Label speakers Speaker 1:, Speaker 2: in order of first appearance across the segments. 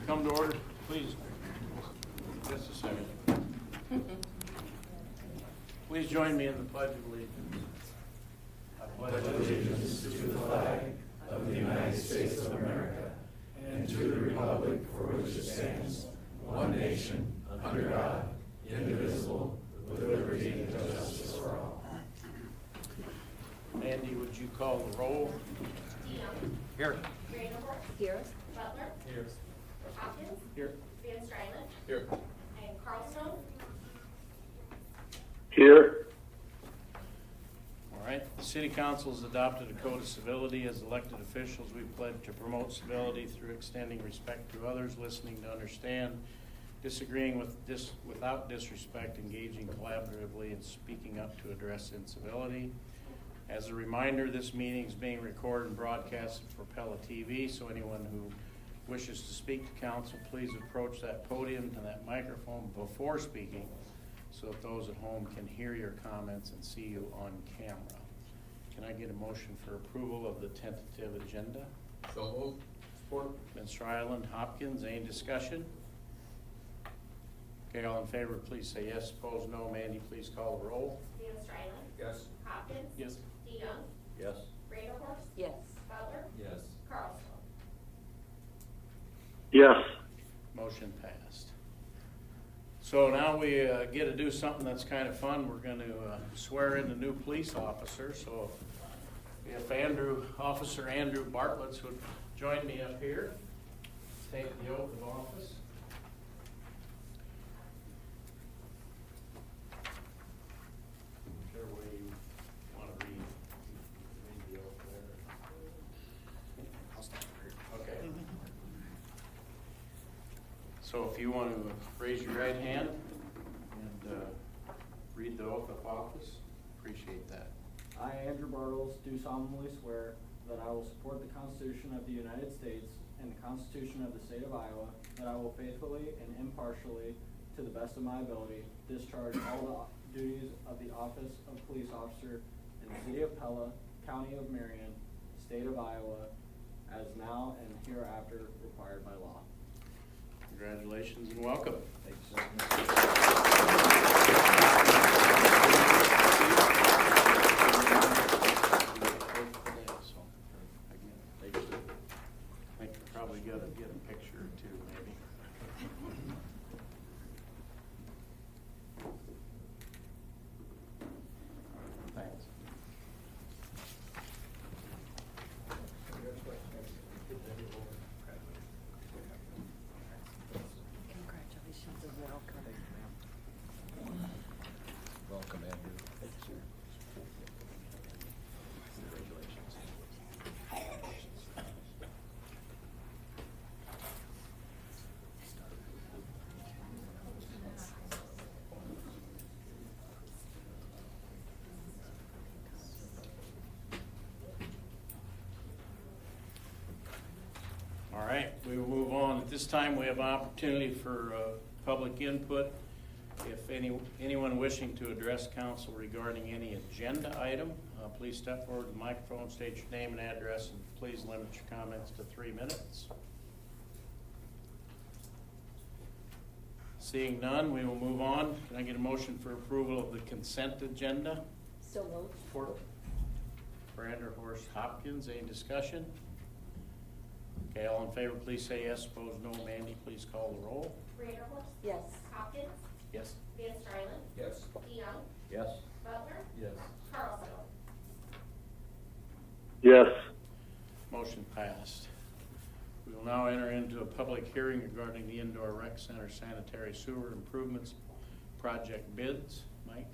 Speaker 1: Come to order, please. Just a second. Please join me in the Pledge of Allegiance. I
Speaker 2: pledge allegiance to the flag of the United States of America and to the republic for which it stands, one nation, under God, indivisible, with liberty and justice for all.
Speaker 1: Andy, would you call the roll? Here.
Speaker 3: Here.
Speaker 4: Butler.
Speaker 1: Here.
Speaker 4: Hopkins.
Speaker 1: Here.
Speaker 4: Van Stryland.
Speaker 1: Here.
Speaker 4: And Carlstone.
Speaker 5: Here.
Speaker 1: All right. The City Council has adopted a code of civility. As elected officials, we pledge to promote civility through extending respect to others, listening to understand, disagreeing without disrespect, engaging collaboratively, and speaking up to address incivility. As a reminder, this meeting is being recorded and broadcasted for Pella TV, so anyone who wishes to speak to council, please approach that podium and that microphone before speaking so that those at home can hear your comments and see you on camera. Can I get a motion for approval of the tentative agenda?
Speaker 6: So moved. Support.
Speaker 1: Mr. Island, Hopkins, any discussion? Okay, all in favor, please say yes. Opposed, no. Mandy, please call the roll.
Speaker 4: Van Stryland.
Speaker 6: Yes.
Speaker 4: Hopkins.
Speaker 1: Yes.
Speaker 4: DeYoung.
Speaker 6: Yes.
Speaker 4: Randall.
Speaker 3: Yes.
Speaker 4: Butler.
Speaker 6: Yes.
Speaker 4: Carlstone.
Speaker 5: Yes.
Speaker 1: Motion passed. So now we get to do something that's kind of fun. We're going to swear in the new police officer. So if Officer Andrew Bartlett would join me up here, take the oath of office. Whichever way you want to read the oath there. I'll stand here. Okay. So if you want to raise your right hand and read the oath of office, appreciate that.
Speaker 7: I, Andrew Bartles, do solemnly swear that I will support the Constitution of the United States and the Constitution of the State of Iowa, that I will faithfully and impartially, to the best of my ability, discharge all the duties of the office of police officer in the City of Pella, County of Marion, State of Iowa, as now and hereafter required by law.
Speaker 1: Congratulations and welcome. I think we probably got to get a picture or two, maybe. Thanks.
Speaker 3: Congratulations and welcome.
Speaker 6: Welcome, Andrew.
Speaker 1: All right, we will move on. At this time, we have an opportunity for public input. If anyone wishing to address council regarding any agenda item, please step forward to the microphone, state your name and address, and please limit your comments to 3 minutes. Seeing none, we will move on. Can I get a motion for approval of the consent agenda?
Speaker 3: So moved.
Speaker 1: Support. Horst, Hopkins, any discussion? Okay, all in favor, please say yes. Opposed, no. Mandy, please call the roll.
Speaker 4: Randall.
Speaker 3: Yes.
Speaker 4: Hopkins.
Speaker 1: Yes.
Speaker 4: Van Stryland.
Speaker 6: Yes.
Speaker 4: DeYoung.
Speaker 6: Yes.
Speaker 4: Butler.
Speaker 6: Yes.
Speaker 4: Carlstone.
Speaker 5: Yes.
Speaker 1: Motion passed. We will now enter into a public hearing regarding the indoor rec center sanitary sewer improvements project bids. Mike?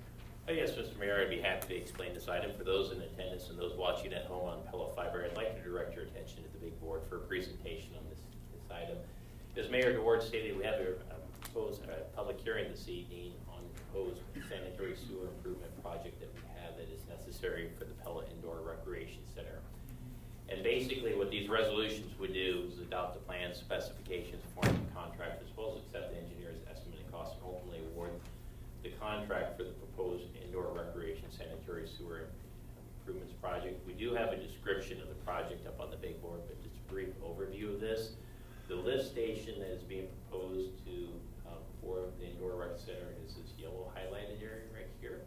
Speaker 8: Yes, Mr. Mayor, I'd be happy to explain this item. For those in attendance and those watching at home on Pella Fiber, I'd like to direct your attention to the big board for a presentation on this item. As Mayor DeWard stated, we have a proposed public hearing this evening on the proposed sanitary sewer improvement project that we have that is necessary for the Pella Indoor Recreation Center. And basically what these resolutions would do is adopt the plan specifications, form of contract, as well as accept the engineer's estimated cost and ultimately award the contract for the proposed indoor recreation sanitary sewer improvements project. We do have a description of the project up on the big board, but just a brief overview of this. The lift station that is being proposed to, for the indoor rec center is this yellow highlighted area right here.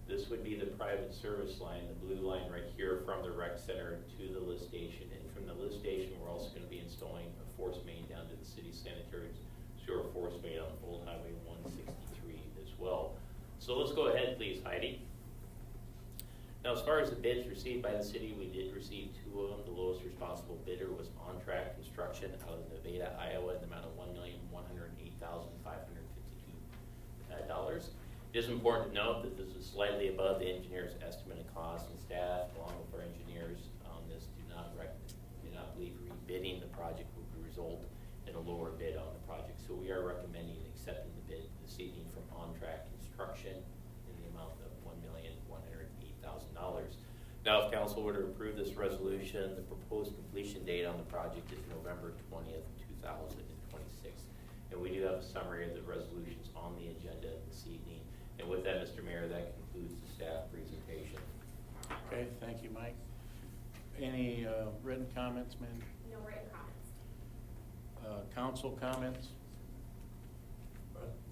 Speaker 8: This would be the private service line, the blue line right here from the rec center to the lift station. And from the lift station, we're also going to be installing a force main down to the city sanitary sewer force main on Old Highway 163 as well. So let's go ahead, please, Heidi. Now, as far as the bids received by the city, we did receive 2 of them. The lowest responsible bidder was On Track Construction out of Nevada, Iowa, in the amount of $1,108,552. It is important to note that this is slightly above the engineer's estimate of cost, and staff, along with our engineers on this, do not believe rebidding the project will result in a lower bid on the project. So we are recommending accepting the bid this evening from On Track Construction in the amount of $1,108,000. Now, if council were to approve this resolution, the proposed completion date on the project is November 20th, 2026. And we do have a summary of the resolutions on the agenda this evening. And with that, Mr. Mayor, that concludes the staff presentation.
Speaker 1: Okay, thank you, Mike. Any written comments, man?
Speaker 4: No written comments.
Speaker 1: Council comments?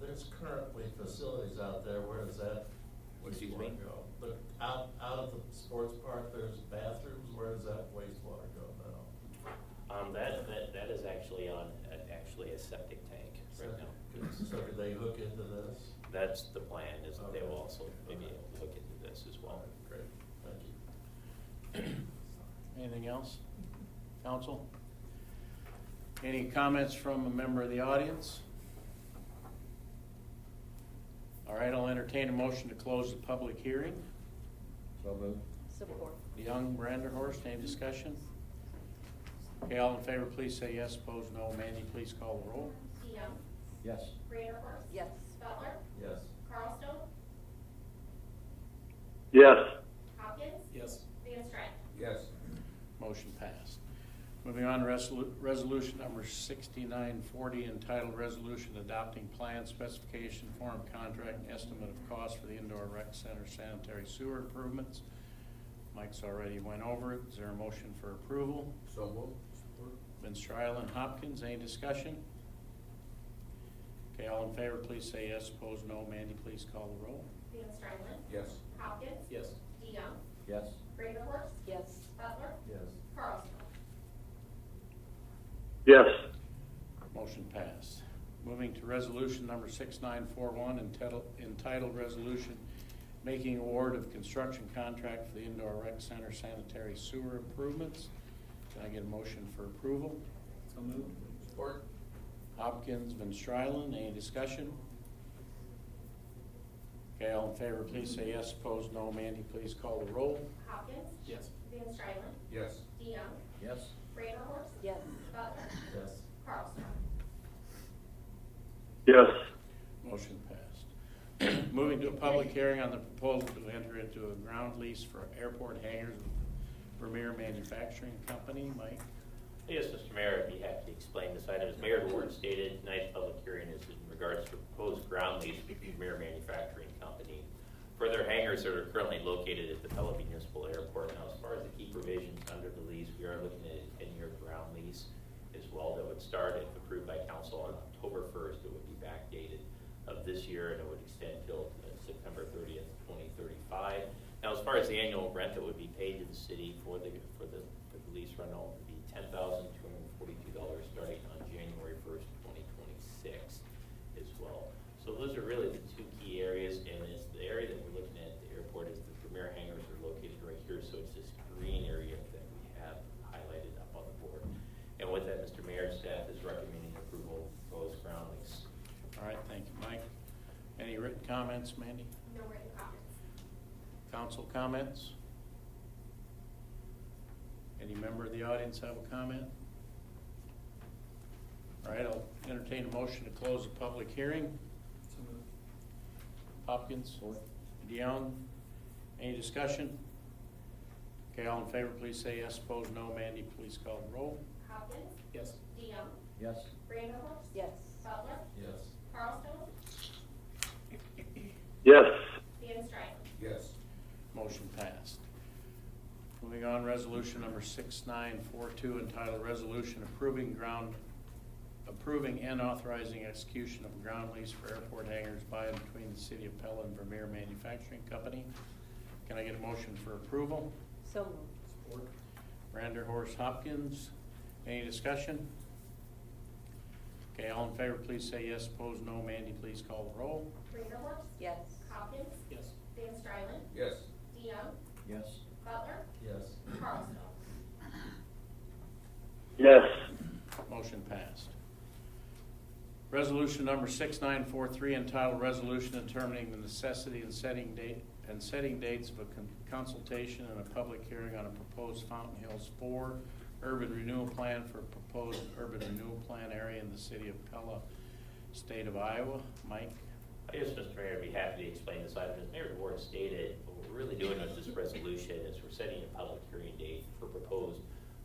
Speaker 2: There's currently facilities out there, where does that
Speaker 8: Excuse
Speaker 2: wastewater
Speaker 8: me?
Speaker 2: go? But out of the sports park, there's bathrooms, where does that wastewater go now?
Speaker 8: That is actually on a septic tank right now.
Speaker 2: So could they hook into this?
Speaker 8: That's the plan, is that they will
Speaker 2: Okay.
Speaker 8: also maybe able to look into this as well.
Speaker 2: Great, thank you.
Speaker 1: Anything else? Council? Any comments from a member of the audience? All right, I'll entertain a motion to close the public hearing.
Speaker 6: So moved.
Speaker 3: Support.
Speaker 1: DeYoung, Branderhorst, any discussion? Okay, all in favor, please say yes. Opposed, no. Mandy, please call the roll.
Speaker 4: DeYoung,
Speaker 6: Yes.
Speaker 4: Vanderhorst.
Speaker 3: Yes.
Speaker 4: Butler,
Speaker 2: Yes.
Speaker 4: Carlstone,
Speaker 5: Yes.
Speaker 4: Hopkins,
Speaker 6: Yes.
Speaker 4: Van Strylen.
Speaker 6: Yes.
Speaker 1: Motion passed. Moving on to resolution number 6940, entitled Resolution Adopting Plan Specification Form Contract and Estimate of Cost for the Indoor Rec Center Sanitary Sewer Improvements. Mike's already went over it. Is there a motion for approval?
Speaker 6: So moved. Support.
Speaker 1: Van Strylen, Hopkins, any discussion? Okay, all in favor, please say yes. Opposed, no. Mandy, please call the roll.
Speaker 4: Van Strylen,
Speaker 6: Yes.
Speaker 4: Hopkins.
Speaker 6: Yes.
Speaker 4: DeYoung,
Speaker 6: Yes.
Speaker 4: Vanderhorst,
Speaker 3: Yes.
Speaker 4: Butler,
Speaker 2: Yes.
Speaker 4: Carlstone.
Speaker 5: Yes.
Speaker 1: Motion passed. Moving to resolution number 6941, entitled Resolution Making Award of Construction Contract for the Indoor Rec Center Sanitary Sewer Improvements. Can I get a motion for approval?
Speaker 7: So moved.
Speaker 6: Support.
Speaker 1: Hopkins, Van Strylen, any discussion? Okay, all in favor, please say yes. Opposed, no. Mandy, please call the roll.
Speaker 4: Hopkins.
Speaker 6: Yes.
Speaker 4: Van Strylen,
Speaker 6: Yes.
Speaker 4: DeYoung,
Speaker 6: Yes.
Speaker 4: Vanderhorst,
Speaker 3: Yes.
Speaker 4: Butler,
Speaker 2: Yes.
Speaker 4: Carlstone.
Speaker 5: Yes.
Speaker 1: Motion passed. Moving to a public hearing on the proposal to enter into a ground lease for airport hangars with Premier Manufacturing Company. Mike?
Speaker 8: Yes, Mr. Mayor, I'd be happy to explain this item. As Mayor DeWart stated, tonight's public hearing is in regards to proposed ground lease with Premier Manufacturing Company for their hangars that are currently located at the Pella Municipal Airport. Now, as far as the key provisions under the lease, we are looking at a 10-year ground lease as well that would start, if approved by council, on October 1st. It would be backdated of this year, and it would extend till September 30th, 2035. Now, as far as the annual rent that would be paid to the city for the lease rental, would be $10,242 starting on January 1st, 2026 as well. So those are really the two key areas, and it's the area that we're looking at the airport is the premier hangars are located right here, so it's this green area that we have highlighted up on the board. And with that, Mr. Mayor, staff is recommending approval of proposed ground lease.
Speaker 1: All right, thank you, Mike. Any written comments, Mandy?
Speaker 4: No written comments.
Speaker 1: Council comments? Any member of the audience have a comment? All right, I'll entertain a motion to close the public hearing.
Speaker 7: So moved.
Speaker 1: Hopkins? DeYoung? Any discussion? Okay, all in favor, please say yes. Opposed, no. Mandy, please call the roll.
Speaker 4: Hopkins,
Speaker 6: Yes.
Speaker 4: DeYoung,
Speaker 6: Yes.
Speaker 4: Vanderhorst,
Speaker 3: Yes.
Speaker 4: Butler,
Speaker 2: Yes.
Speaker 4: Carlstone,
Speaker 5: Yes.
Speaker 4: Van Strylen.
Speaker 6: Yes.
Speaker 1: Motion passed. Moving on, resolution number 6942, entitled Resolution Approving Ground approving and authorizing execution of a ground lease for airport hangars by and between the City of Pella and Vermeer Manufacturing Company. Can I get a motion for approval?
Speaker 3: So moved.
Speaker 6: Support.
Speaker 1: Brander, Horst, Hopkins. Any discussion? Okay, all in favor, please say yes. Opposed, no. Mandy, please call the roll.
Speaker 4: Vanderhorst.
Speaker 3: Yes.
Speaker 4: Hopkins.
Speaker 6: Yes.
Speaker 4: Van Strylen.
Speaker 6: Yes.
Speaker 4: DeYoung.
Speaker 7: Yes.
Speaker 4: Butler.
Speaker 6: Yes.
Speaker 4: Carlstone.
Speaker 5: yes,
Speaker 1: Motion passed. Resolution number 6943 entitled Resolution Determining the Necessity and Setting Dates of a Consultation and a Public Hearing on a Proposed Fountain Hills 4 Urban Renewal Plan for a Proposed Urban Renewal Plan Area in the City of Pella, State of Iowa. Mike?
Speaker 8: Yes, Mr. Mayor, I'd be happy to explain this item. As Mayor DeWart stated, what we're really doing with this resolution is we're setting a public hearing date for proposed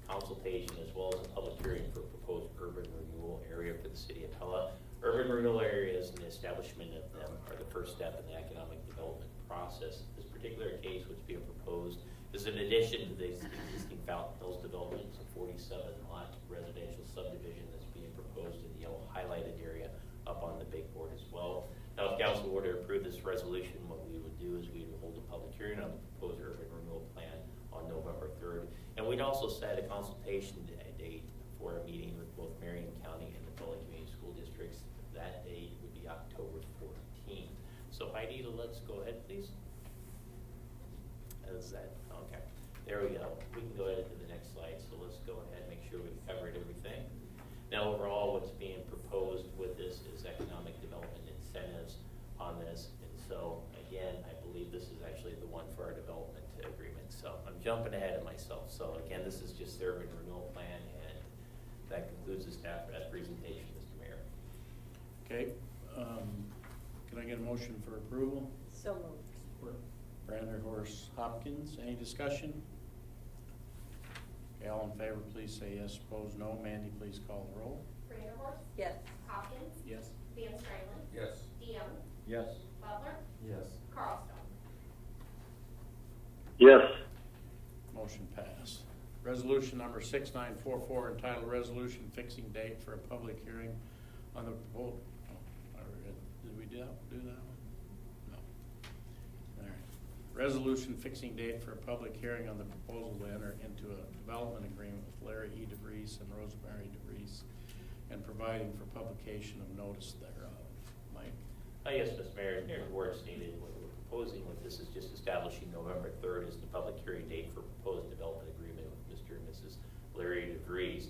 Speaker 8: consultation as well as a public hearing for proposed urban renewal area for the City of Pella. Urban renewal areas and the establishment of them are the first step in the economic development process. This particular case, what's being proposed, is in addition to the existing Fountain Hills development. It's a 47-lot residential subdivision that's being proposed in the yellow highlighted area up on the big board as well. Now, if council were to approve this resolution, what we would do is we would hold a public hearing on the proposed urban renewal plan on November 3rd. And we'd also set a consultation date for a meeting with both Marion County and the Pella Community School Districts. That date would be October 14th. So Heidi, let's go ahead, please. Is that, okay. There we go. We can go ahead to the next slide. So let's go ahead and make sure we've covered everything. Now, overall, what's being proposed with this is economic development incentives on this. And so, again, I believe this is actually the one for our development agreement. So I'm jumping ahead of myself. So again, this is just the urban renewal plan, and that concludes the staff presentation, Mr. Mayor.
Speaker 1: Okay. Can I get a motion for approval?
Speaker 3: So moved.
Speaker 6: Support.
Speaker 1: Brander, Horst, Hopkins. Any discussion? Okay, all in favor, please say yes. Opposed, no. Mandy, please call the roll.
Speaker 4: Vanderhorst.
Speaker 3: Yes.
Speaker 4: Hopkins.
Speaker 6: Yes.
Speaker 4: Van Strylen.
Speaker 6: Yes.
Speaker 4: DeYoung.
Speaker 7: Yes.
Speaker 4: Butler.
Speaker 6: Yes.
Speaker 4: Carlstone.
Speaker 5: yes,
Speaker 1: Motion passed. Resolution number 6944 entitled Resolution Fixing Date for a Public Hearing on the proposed, did we do that one? No. All right. Resolution fixing date for a public hearing on the proposal to enter into a development agreement with Larry E. DeVries and Rosemary DeVries and providing for publication of notice thereof. Mike?
Speaker 8: Yes, Mr. Mayor, Mayor DeWart stated what we're proposing with this is just establishing November 3rd as the public hearing date for proposed development agreement with Mr. and Mrs. Larry DeVries.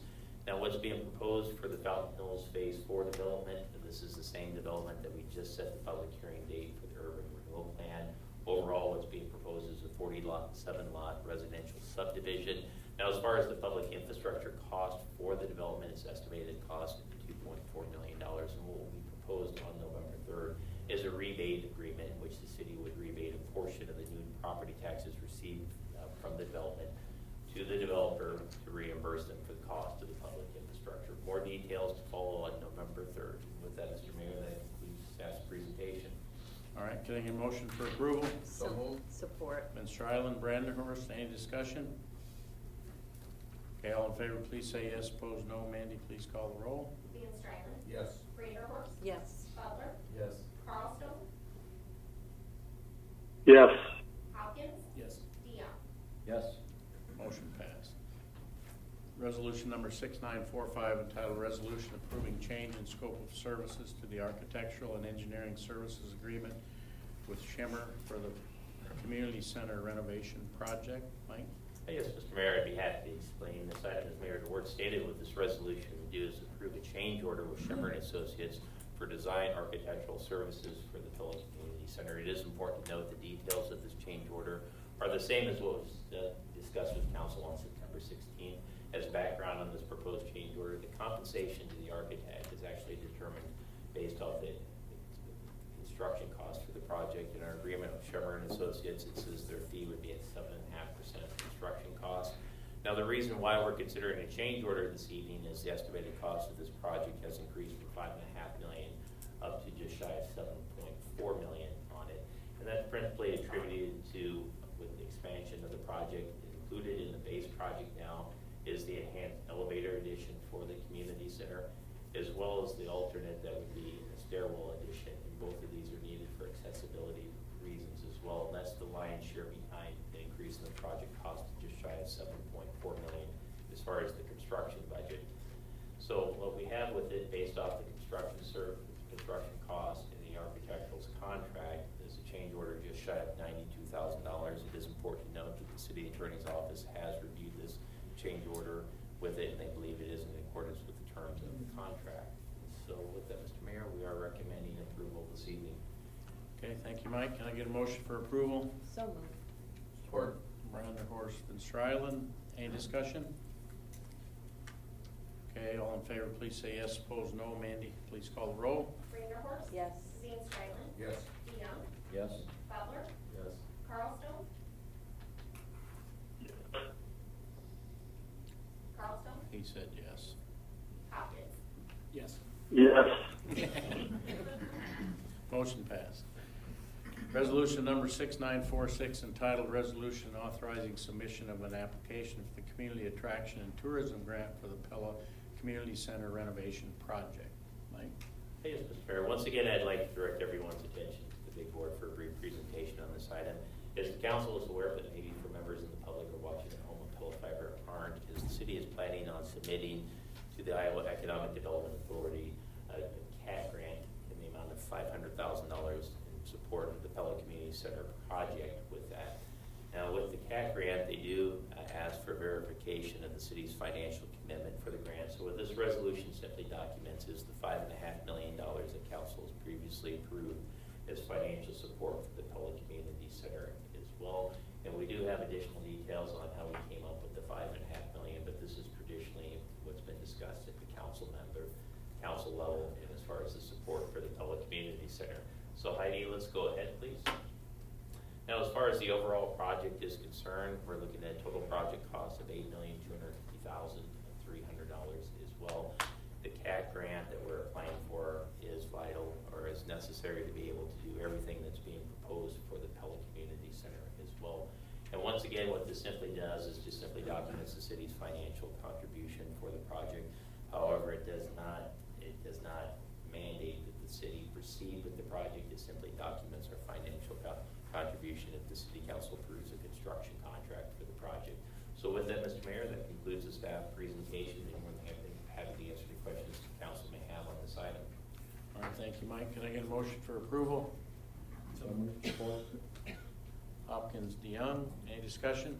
Speaker 8: Now, what's being proposed for the Fountain Hills Phase 4 development, and this is the same development that we just set the public hearing date for the urban renewal plan. Overall, what's being proposed is a 47-lot residential subdivision. Now, as far as the public infrastructure cost for the development, it's estimated cost $2.4 million, and what will be proposed on November 3rd is a rebate agreement in which the city would rebate a portion of the new property taxes received from the development to the developer to reimburse them for the cost of the public infrastructure. More details to follow on November 3rd. With that, Mr. Mayor, that concludes staff's presentation.
Speaker 1: All right, can I get a motion for approval?
Speaker 6: So moved.
Speaker 3: Support.
Speaker 1: Van Strylen, Brandenhorst, any discussion? Okay, all in favor, please say yes. Opposed, no. Mandy, please call the roll.
Speaker 4: Van Strylen.
Speaker 6: Yes.
Speaker 4: Vanderhorst.
Speaker 3: Yes.
Speaker 4: Butler.
Speaker 6: Yes.
Speaker 4: Carlstone.
Speaker 5: yes,
Speaker 4: Hopkins.
Speaker 6: Yes.
Speaker 4: DeYoung.
Speaker 7: Yes.
Speaker 1: Motion passed. Resolution number 6945 entitled Resolution Approving Change in Scope of Services to the Architectural and Engineering Services Agreement with Shimmer for the Community Center Renovation Project. Mike?
Speaker 8: Yes, Mr. Mayor, I'd be happy to explain this item. As Mayor DeWart stated, what this resolution would do is approve a change order with Shimmer and Associates for design architectural services for the Pella Community Center. It is important to note the details of this change order are the same as what was discussed with council on September 16th. As background on this proposed change order, the compensation to the architect is actually determined based off the construction cost for the project. In our agreement with Shimmer and Associates, it says their fee would be at 7.5% of construction cost. Now, the reason why we're considering a change order this evening is the estimated cost of this project has increased from $5.5 million up to just shy of $7.4 million on it. And that's principally attributed to, with the expansion of the project, included in the base project now is the enhanced elevator addition for the community center. as well as the alternate that would be a stairwell addition. And both of these are needed for accessibility reasons as well. And that's the lion's share behind the increase in the project cost to just shy of $7.4 million as far as the construction budget. So what we have with it, based off the construction cost and the architectural's contract, is a change order just shy of $92,000. It is important to note that the city attorney's office has reviewed this change order with it, and they believe it is in accordance with the terms of the contract. So with that, Mr. Mayor, we are recommending approval this evening.
Speaker 1: Okay, thank you, Mike. Can I get a motion for approval?
Speaker 3: So moved.
Speaker 6: Support.
Speaker 1: Brander, Horst, and Stryland. Any discussion? Okay, all in favor, please say yes. Opposed, no. Mandy, please call the roll.
Speaker 4: Vanderhorst.
Speaker 3: Yes.
Speaker 4: Van Strylen.
Speaker 6: Yes.
Speaker 4: DeYoung.
Speaker 6: Yes.
Speaker 4: Butler.
Speaker 6: Yes.
Speaker 4: Carlstone. Carlstone.
Speaker 1: He said yes.
Speaker 4: Hopkins.
Speaker 7: Yes.
Speaker 5: Yes.
Speaker 1: Motion passed. Resolution number 6946, entitled Resolution Authorizing Submission of an Application for the Community Attraction and Tourism Grant for the Pella Community Center Renovation Project. Mike?
Speaker 8: Hey, Mr. Mayor, once again, I'd like to direct everyone's attention to the big board for a brief presentation on this item. As the council is aware, but maybe for members in the public or watching at home of Pella Fiber aren't, is the city is planning on submitting to the Iowa Economic Development Authority a CAT grant in the amount of $500,000 in support of the Pella Community Center project with that. Now, with the CAT grant, they do ask for verification of the city's financial commitment for the grant. So what this resolution simply documents is the $5.5 million that council has previously approved as financial support for the Pella Community Center as well. And we do have additional details on how we came up with the $5.5 million, but this is traditionally what's been discussed at the council level, and as far as the support for the Pella Community Center. So Heidi, let's go ahead, please. Now, as far as the overall project is concerned, we're looking at a total project cost of $8,250,300 as well. The CAT grant that we're applying for is vital, or is necessary to be able to do everything that's being proposed for the Pella Community Center as well. And once again, what this simply does is just simply documents the city's financial contribution for the project. However, it does not mandate that the city proceed with the project. It simply documents our financial contribution if the city council approves a construction contract for the project. So with that, Mr. Mayor, that concludes the staff presentation, and we're happy to answer any questions the council may have on this item.
Speaker 1: All right, thank you, Mike. Can I get a motion for approval?
Speaker 6: So moved. Support.
Speaker 1: Hopkins, DeYoung. Any discussion?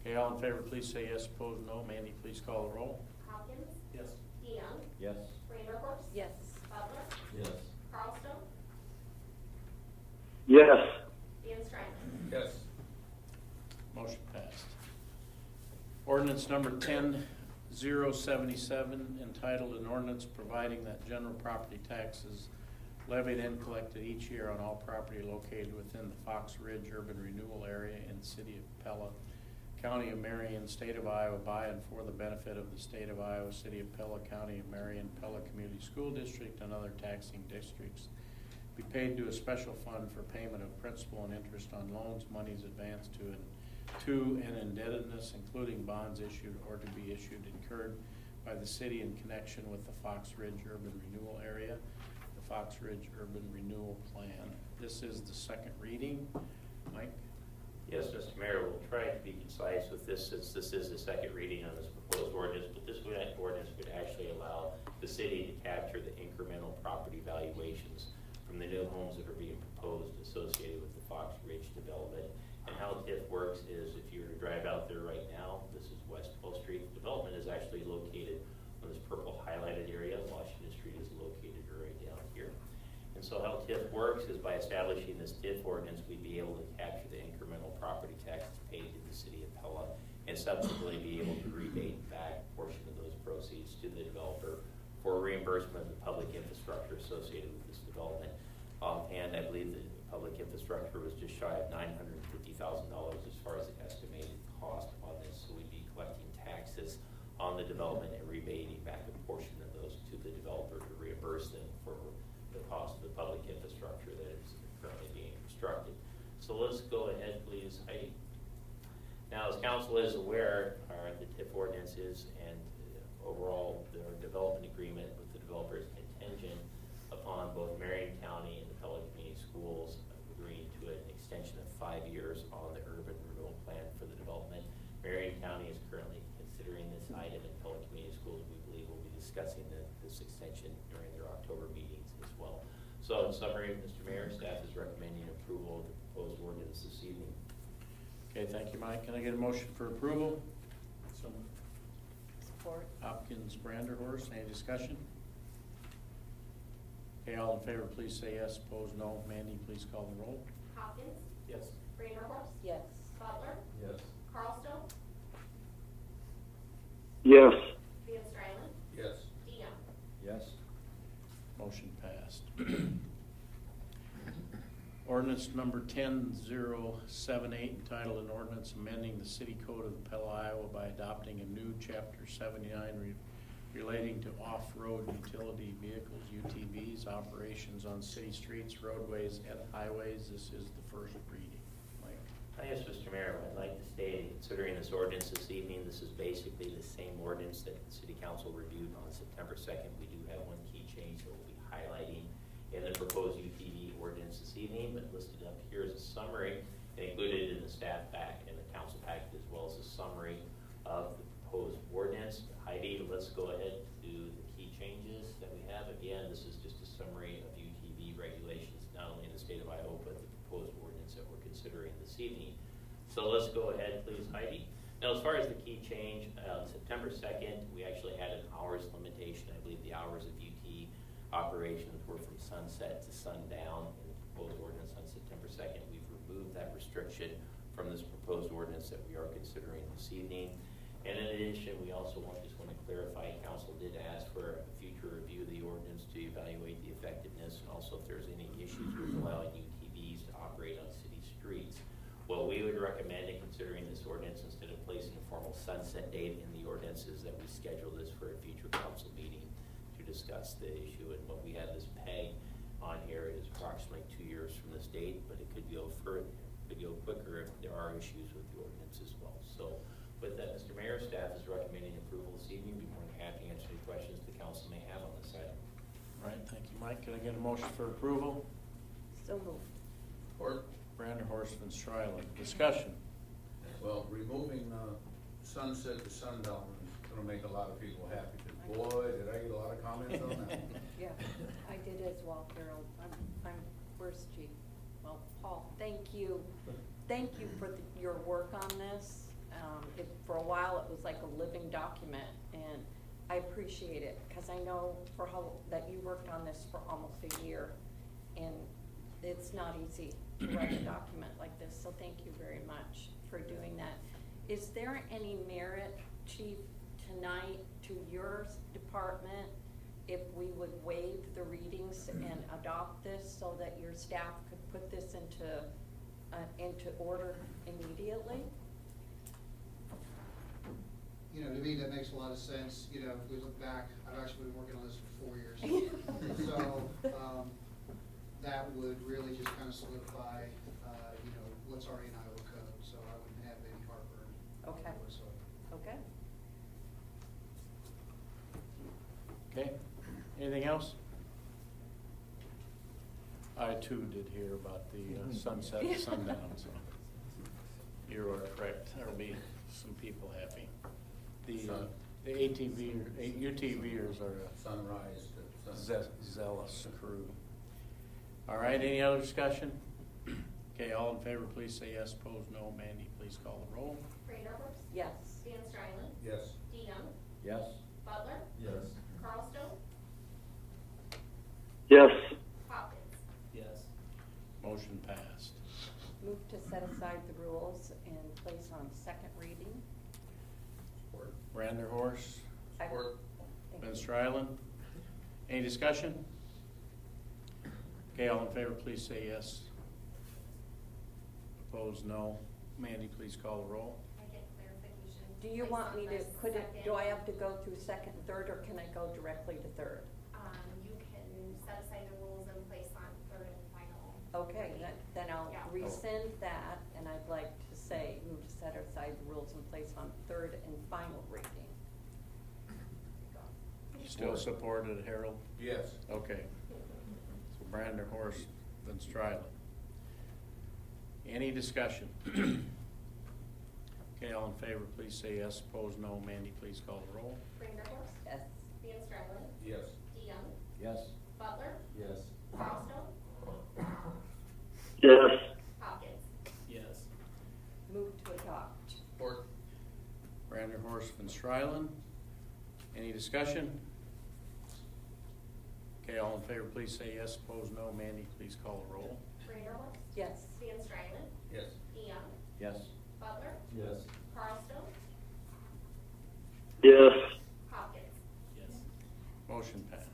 Speaker 1: Okay, all in favor, please say yes. Opposed, no. Mandy, please call the roll.
Speaker 4: Hopkins.
Speaker 7: Yes.
Speaker 4: DeYoung.
Speaker 6: Yes.
Speaker 4: Vanderhorst.
Speaker 3: Yes.
Speaker 4: Butler.
Speaker 6: Yes.
Speaker 4: Carlstone.
Speaker 5: Yes.
Speaker 4: Van Strylen.
Speaker 6: Yes.
Speaker 1: Motion passed. Ordinance number 10077, entitled an ordinance providing that general property taxes levied and collected each year on all property located within the Fox Ridge Urban Renewal Area in the City of Pella, County of Marion, State of Iowa, by and for the benefit of the State of Iowa, City of Pella, County of Marion, Pella Community School District, and other taxing districts, be paid to a special fund for payment of principal and interest on loans, monies advanced to an indebtedness, including bonds issued or to be issued, incurred by the city in connection with the Fox Ridge Urban Renewal Area, the Fox Ridge Urban Renewal Plan. This is the second reading. Mike?
Speaker 8: Yes, Mr. Mayor, we'll try to be concise with this, since this is the second reading on this proposed ordinance, but this ordinance would actually allow the city to capture the incremental property valuations from the new homes that are being proposed associated with the Fox Ridge development. And how TIF works is, if you were to drive out there right now, this is West Pole Street. The development is actually located on this purple highlighted area. Washington Street is located right down here. And so how TIF works is by establishing this TIF ordinance, we'd be able to capture the incremental property taxes paid to the City of Pella, and subsequently be able to rebate back a portion of those proceeds to the developer for reimbursement of the public infrastructure associated with this development. And I believe the public infrastructure was just shy of $950,000 as far as the estimated cost on this. So we'd be collecting taxes on the development and rebating back a portion of those to the developer to reimburse them for the cost of the public infrastructure that is currently being constructed. So let's go ahead, please, Heidi. Now, as council is aware, the TIF ordinance is and overall, their development agreement with the developers contingent upon both Marion County and the Pella Community Schools agreeing to an extension of 5 years on the urban renewal plan for the development. Marion County is currently considering this item, and Pella Community Schools, we believe, will be discussing this extension during their October meetings as well. So in summary, Mr. Mayor, staff is recommending approval of the proposed ordinance this evening.
Speaker 1: Okay, thank you, Mike. Can I get a motion for approval?
Speaker 3: Support.
Speaker 1: Hopkins, Branderhorst, any discussion? Okay, all in favor, please say yes. Opposed, no. Mandy, please call the roll.
Speaker 4: Hopkins,
Speaker 6: Yes.
Speaker 4: Vanderhorst,
Speaker 3: Yes.
Speaker 4: Butler,
Speaker 6: Yes.
Speaker 4: Carlstone,
Speaker 5: Yes.
Speaker 4: Van Strylen,
Speaker 6: Yes.
Speaker 4: DeYoung.
Speaker 6: Yes.
Speaker 1: Motion passed. Ordinance number 10078, entitled an ordinance amending the city code of Pella, Iowa by adopting a new chapter 79 relating to off-road utility vehicles, UTVs, operations on city streets, roadways, and highways. This is the first reading. Mike?
Speaker 8: Yes, Mr. Mayor, I'd like to state, considering this ordinance this evening, this is basically the same ordinance that the City Council reviewed on September 2nd. We do have one key change that we'll be highlighting in the proposed UTV ordinance this evening, but listed up here as a summary and included in the staff pack and the council packet, as well as a summary of the proposed ordinance. Heidi, let's go ahead to the key changes that we have. Again, this is just a summary of UTV regulations, not only in the state of Iowa, but the proposed ordinance that we're considering this evening. So let's go ahead, please, Heidi. Now, as far as the key change, September 2nd, we actually had an hours limitation. I believe the hours of UT operations were from sunset to sundown. In the proposed ordinance on September 2nd, we've removed that restriction from this proposed ordinance that we are considering this evening. And in addition, we also just want to clarify, council did ask for a future review of the ordinance to evaluate the effectiveness and also if there's any issues with allowing UTVs to operate on city streets. What we would recommend in considering this ordinance, instead of placing a formal sunset date in the ordinance, is that we schedule this for a future council meeting to discuss the issue. And what we have this peg on here is approximately 2 years from this date, but it could go further, could go quicker if there are issues with the ordinance as well. So with that, Mr. Mayor, staff is recommending approval this evening. Be more than happy to answer any questions the council may have on this item.
Speaker 1: All right, thank you, Mike. Can I get a motion for approval?
Speaker 3: So moved.
Speaker 6: Support.
Speaker 1: Branderhorst, Van Strylen. Discussion.
Speaker 2: Well, removing sunset to sundown is gonna make a lot of people happy, 'cause boy, did I get a lot of comments on that.
Speaker 3: Yeah, I did as well, Carol. Where's Chief? Well, Paul, thank you. Thank you for your work on this. For a while, it was like a living document, and I appreciate it, because I know that you worked on this for almost a year, and it's not easy to write a document like this, so thank you very much for doing that. Is there any merit, Chief, tonight to your department if we would waive the readings and adopt this so that your staff could put this into order immediately?
Speaker 9: You know, to me, that makes a lot of sense. You know, if we look back, I've actually been working on this for 4 years. So, that would really just kind of solidify, you know, what's already in Iowa code. So I wouldn't have any heartburn.
Speaker 3: Okay.
Speaker 9: whatsoever.
Speaker 3: Okay.
Speaker 1: Okay, anything else? I too did hear about the sunset to sundown, so you are correct. There'll be some people happy. The UTVers are
Speaker 2: Sunrise to
Speaker 1: a
Speaker 2: sunset.
Speaker 1: zealous crew. All right, any other discussion? Okay, all in favor, please say yes. Opposed, no. Mandy, please call the roll.
Speaker 4: Vanderhorst,
Speaker 3: Yes.
Speaker 4: Van Strylen,
Speaker 2: Yes.
Speaker 4: DeYoung,
Speaker 6: Yes.
Speaker 4: Butler,
Speaker 6: Yes.
Speaker 4: Carlstone,
Speaker 5: Yes.
Speaker 4: Hopkins.
Speaker 6: Yes.
Speaker 1: Motion passed.
Speaker 3: Move to set aside the rules and place on second reading.
Speaker 6: Support.
Speaker 1: Branderhorst,
Speaker 6: Support.
Speaker 3: Thank
Speaker 1: Van
Speaker 3: you.
Speaker 1: Strylen. Any discussion? Okay, all in favor, please say yes. Opposed, no. Mandy, please call the roll.
Speaker 4: Can I get clarification?
Speaker 3: Do you
Speaker 4: Place
Speaker 3: want
Speaker 4: on
Speaker 3: me to
Speaker 4: the
Speaker 3: put it, do I
Speaker 4: second,
Speaker 3: have to go through second and third, or can I go directly to third?
Speaker 4: You can set aside the rules and place on third and final.
Speaker 3: Okay, then I'll
Speaker 4: Yeah.
Speaker 3: rescind that, and I'd like to say, move to set aside the rules and place on third and final reading.
Speaker 1: Still supported, Harold?
Speaker 6: Yes.
Speaker 1: Okay. So Brander, Horst, Van Strylen. Any discussion? Okay, all in favor, please say yes. Opposed, no. Mandy, please call the roll.
Speaker 4: Vanderhorst.
Speaker 3: Yes.
Speaker 4: Van Strylen.
Speaker 6: Yes.
Speaker 4: DeYoung.
Speaker 7: Yes.
Speaker 4: Butler.
Speaker 6: Yes.
Speaker 4: Carlstone.
Speaker 5: yes,
Speaker 4: Hopkins.
Speaker 6: Yes.
Speaker 3: Move to adopt.
Speaker 6: Support.
Speaker 1: Brander, Horst, Van Strylen. Any discussion? Okay, all in favor, please say yes. Opposed, no. Mandy, please call the roll.
Speaker 4: Vanderhorst.
Speaker 3: Yes.
Speaker 4: Van Strylen.
Speaker 6: Yes.
Speaker 4: DeYoung.
Speaker 7: Yes.
Speaker 4: Butler.
Speaker 6: Yes.
Speaker 4: Carlstone.
Speaker 5: yes,
Speaker 4: Hopkins.
Speaker 6: Yes.
Speaker 1: Motion passed.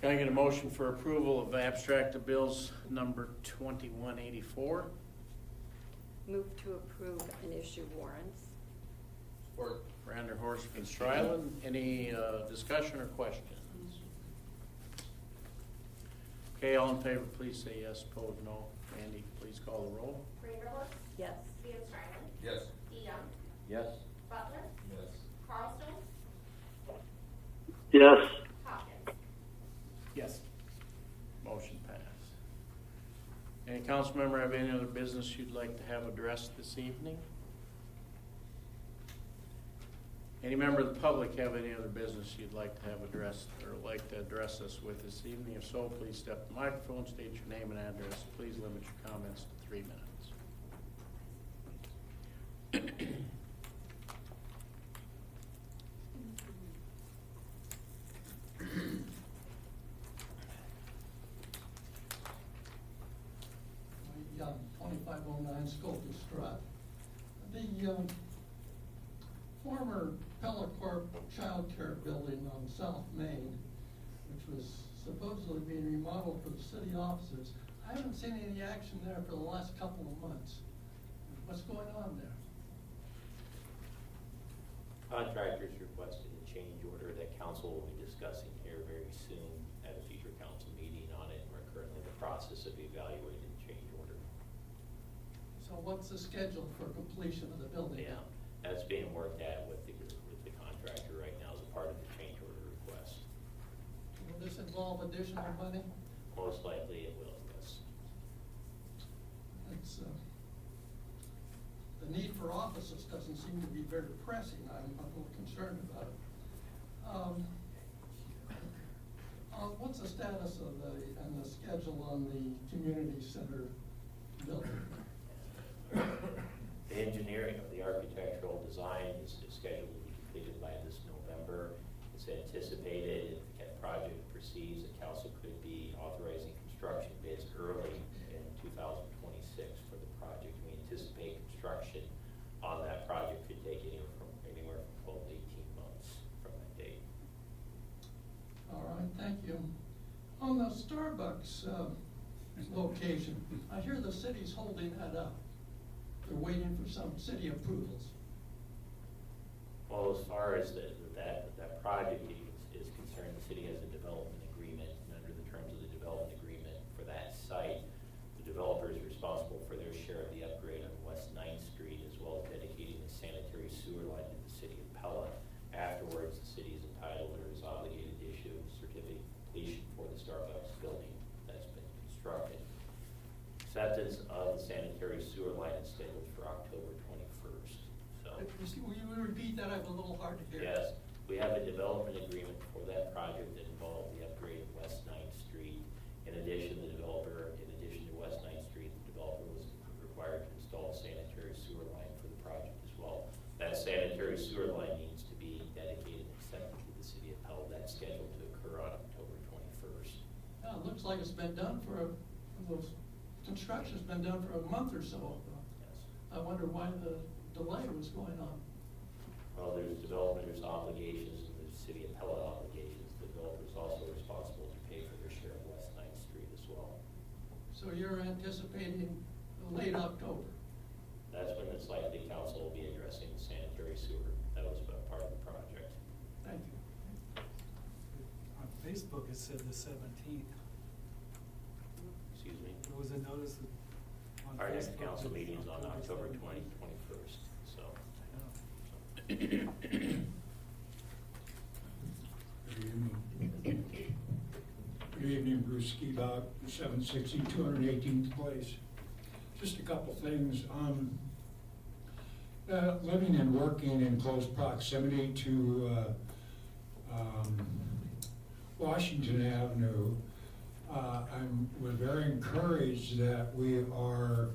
Speaker 1: Can I get a motion for approval of abstract of bills number 2184?
Speaker 3: Move to approve and issue warrants.
Speaker 6: Support.
Speaker 1: Brander, Horst, Van Strylen. Any discussion or questions? Okay, all in favor, please say yes. Opposed, no. Mandy, please call the roll.
Speaker 4: Vanderhorst.
Speaker 3: Yes.
Speaker 4: Van Strylen.
Speaker 6: Yes.
Speaker 4: DeYoung.
Speaker 7: Yes.
Speaker 4: Butler.
Speaker 6: Yes.
Speaker 4: Carlstone.
Speaker 5: yes,
Speaker 4: Hopkins.
Speaker 1: Yes. Motion passed. Any council member have any other business you'd like to have addressed this evening? Any member of the public have any other business you'd like to have addressed or like to address us with this evening? If so, please step to the microphone, state your name and address. Please limit your comments to 3 minutes.
Speaker 10: The 2509 Sculptor Strut. The former Pella Corp Child Care Building on South Main, which was supposedly being remodeled for the city offices, I haven't seen any action there for the last couple of months. What's going on there?
Speaker 8: Contractors requested a change order that council will be discussing here very soon at a future council meeting on it. We're currently in the process of evaluating the change order.
Speaker 10: So what's the schedule for completion of the building?
Speaker 8: Yeah, that's being worked at with the contractor right now as a part of the change order request.
Speaker 10: Will this involve additional money?
Speaker 8: Most likely it will, yes.
Speaker 10: It's, the need for offices doesn't seem to be very pressing. I'm a little concerned about it. What's the status of and the schedule on the community center building?
Speaker 8: The engineering of the architectural design is scheduled to be completed by this November. It's anticipated if the project proceeds, the council could be authorizing construction bids early in 2026 for the project. We anticipate construction on that project could take anywhere from 12 to 18 months from that date.
Speaker 10: All right, thank you. On the Starbucks location, I hear the city's holding that up. They're waiting for some city approvals.
Speaker 8: Well, as far as that project is concerned, the city has a development agreement, and under the terms of the development agreement for that site, the developer is responsible for their share of the upgrade on West 9th Street, as well as dedicating the sanitary sewer line to the City of Pella. Afterwards, the city is entitled or is obligated to issue a certificate of completion for the Starbucks building that's been constructed. Acceptance of the sanitary sewer line is scheduled for October 21st. So,
Speaker 10: Will you repeat that? I'm a little hard to hear.
Speaker 8: yes, we have a development agreement for that project that involved the upgrade of West 9th Street. In addition, to West 9th Street, the developer was required to install a sanitary sewer line for the project as well. That sanitary sewer line needs to be dedicated and accepted to the City of Pella. That's scheduled to occur on October 21st.
Speaker 10: It looks like it's been done construction's been done for a month or so.
Speaker 8: Yes.
Speaker 10: I wonder why the delay was going on.
Speaker 8: Well, there's developers' obligations and there's City of Pella obligations. The developer is also responsible to pay for their share of West 9th Street as well.
Speaker 10: So you're anticipating late October?
Speaker 8: That's when it's likely council will be addressing the sanitary sewer. That was a part of the project.
Speaker 10: Thank you.
Speaker 11: On Facebook, it said the 17th.
Speaker 8: Excuse me.
Speaker 11: There was a notice on
Speaker 8: Our next
Speaker 11: Facebook
Speaker 8: council
Speaker 11: that
Speaker 8: meeting is on October
Speaker 11: 17th.
Speaker 8: 21st, so.
Speaker 11: Yeah.
Speaker 12: evening, Bruce Skibout, 760 218th place. Just a couple things. Living and working in close proximity to Washington Avenue, was very encouraged that we are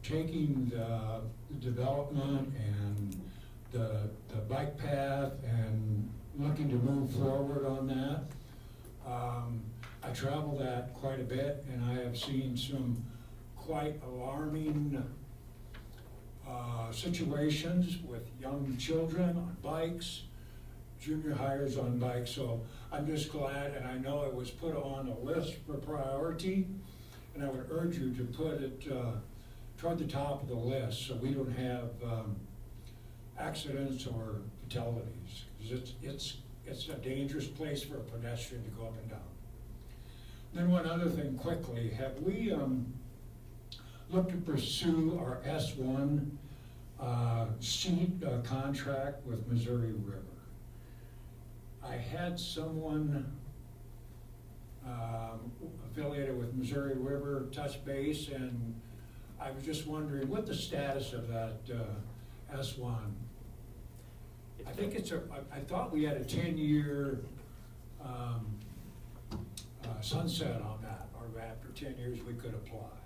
Speaker 12: taking the development and the bike path and looking to move forward on that. I travel that quite a bit, and I have seen some quite alarming situations with young children on bikes, junior hires on bikes. So I'm just glad, and I know it was put on a list for priority, and I would urge you to put it toward the top of the list so we don't have accidents or fatalities. 'Cause it's a dangerous place for a pedestrian to go up and down. Then one other thing quickly, have we looked to pursue our S1 seat contract with Missouri River? I had someone affiliated with Missouri River touch base, and I was just wondering what the status of that S1. I think I thought we had a 10-year sunset on that, or after 10 years we could apply.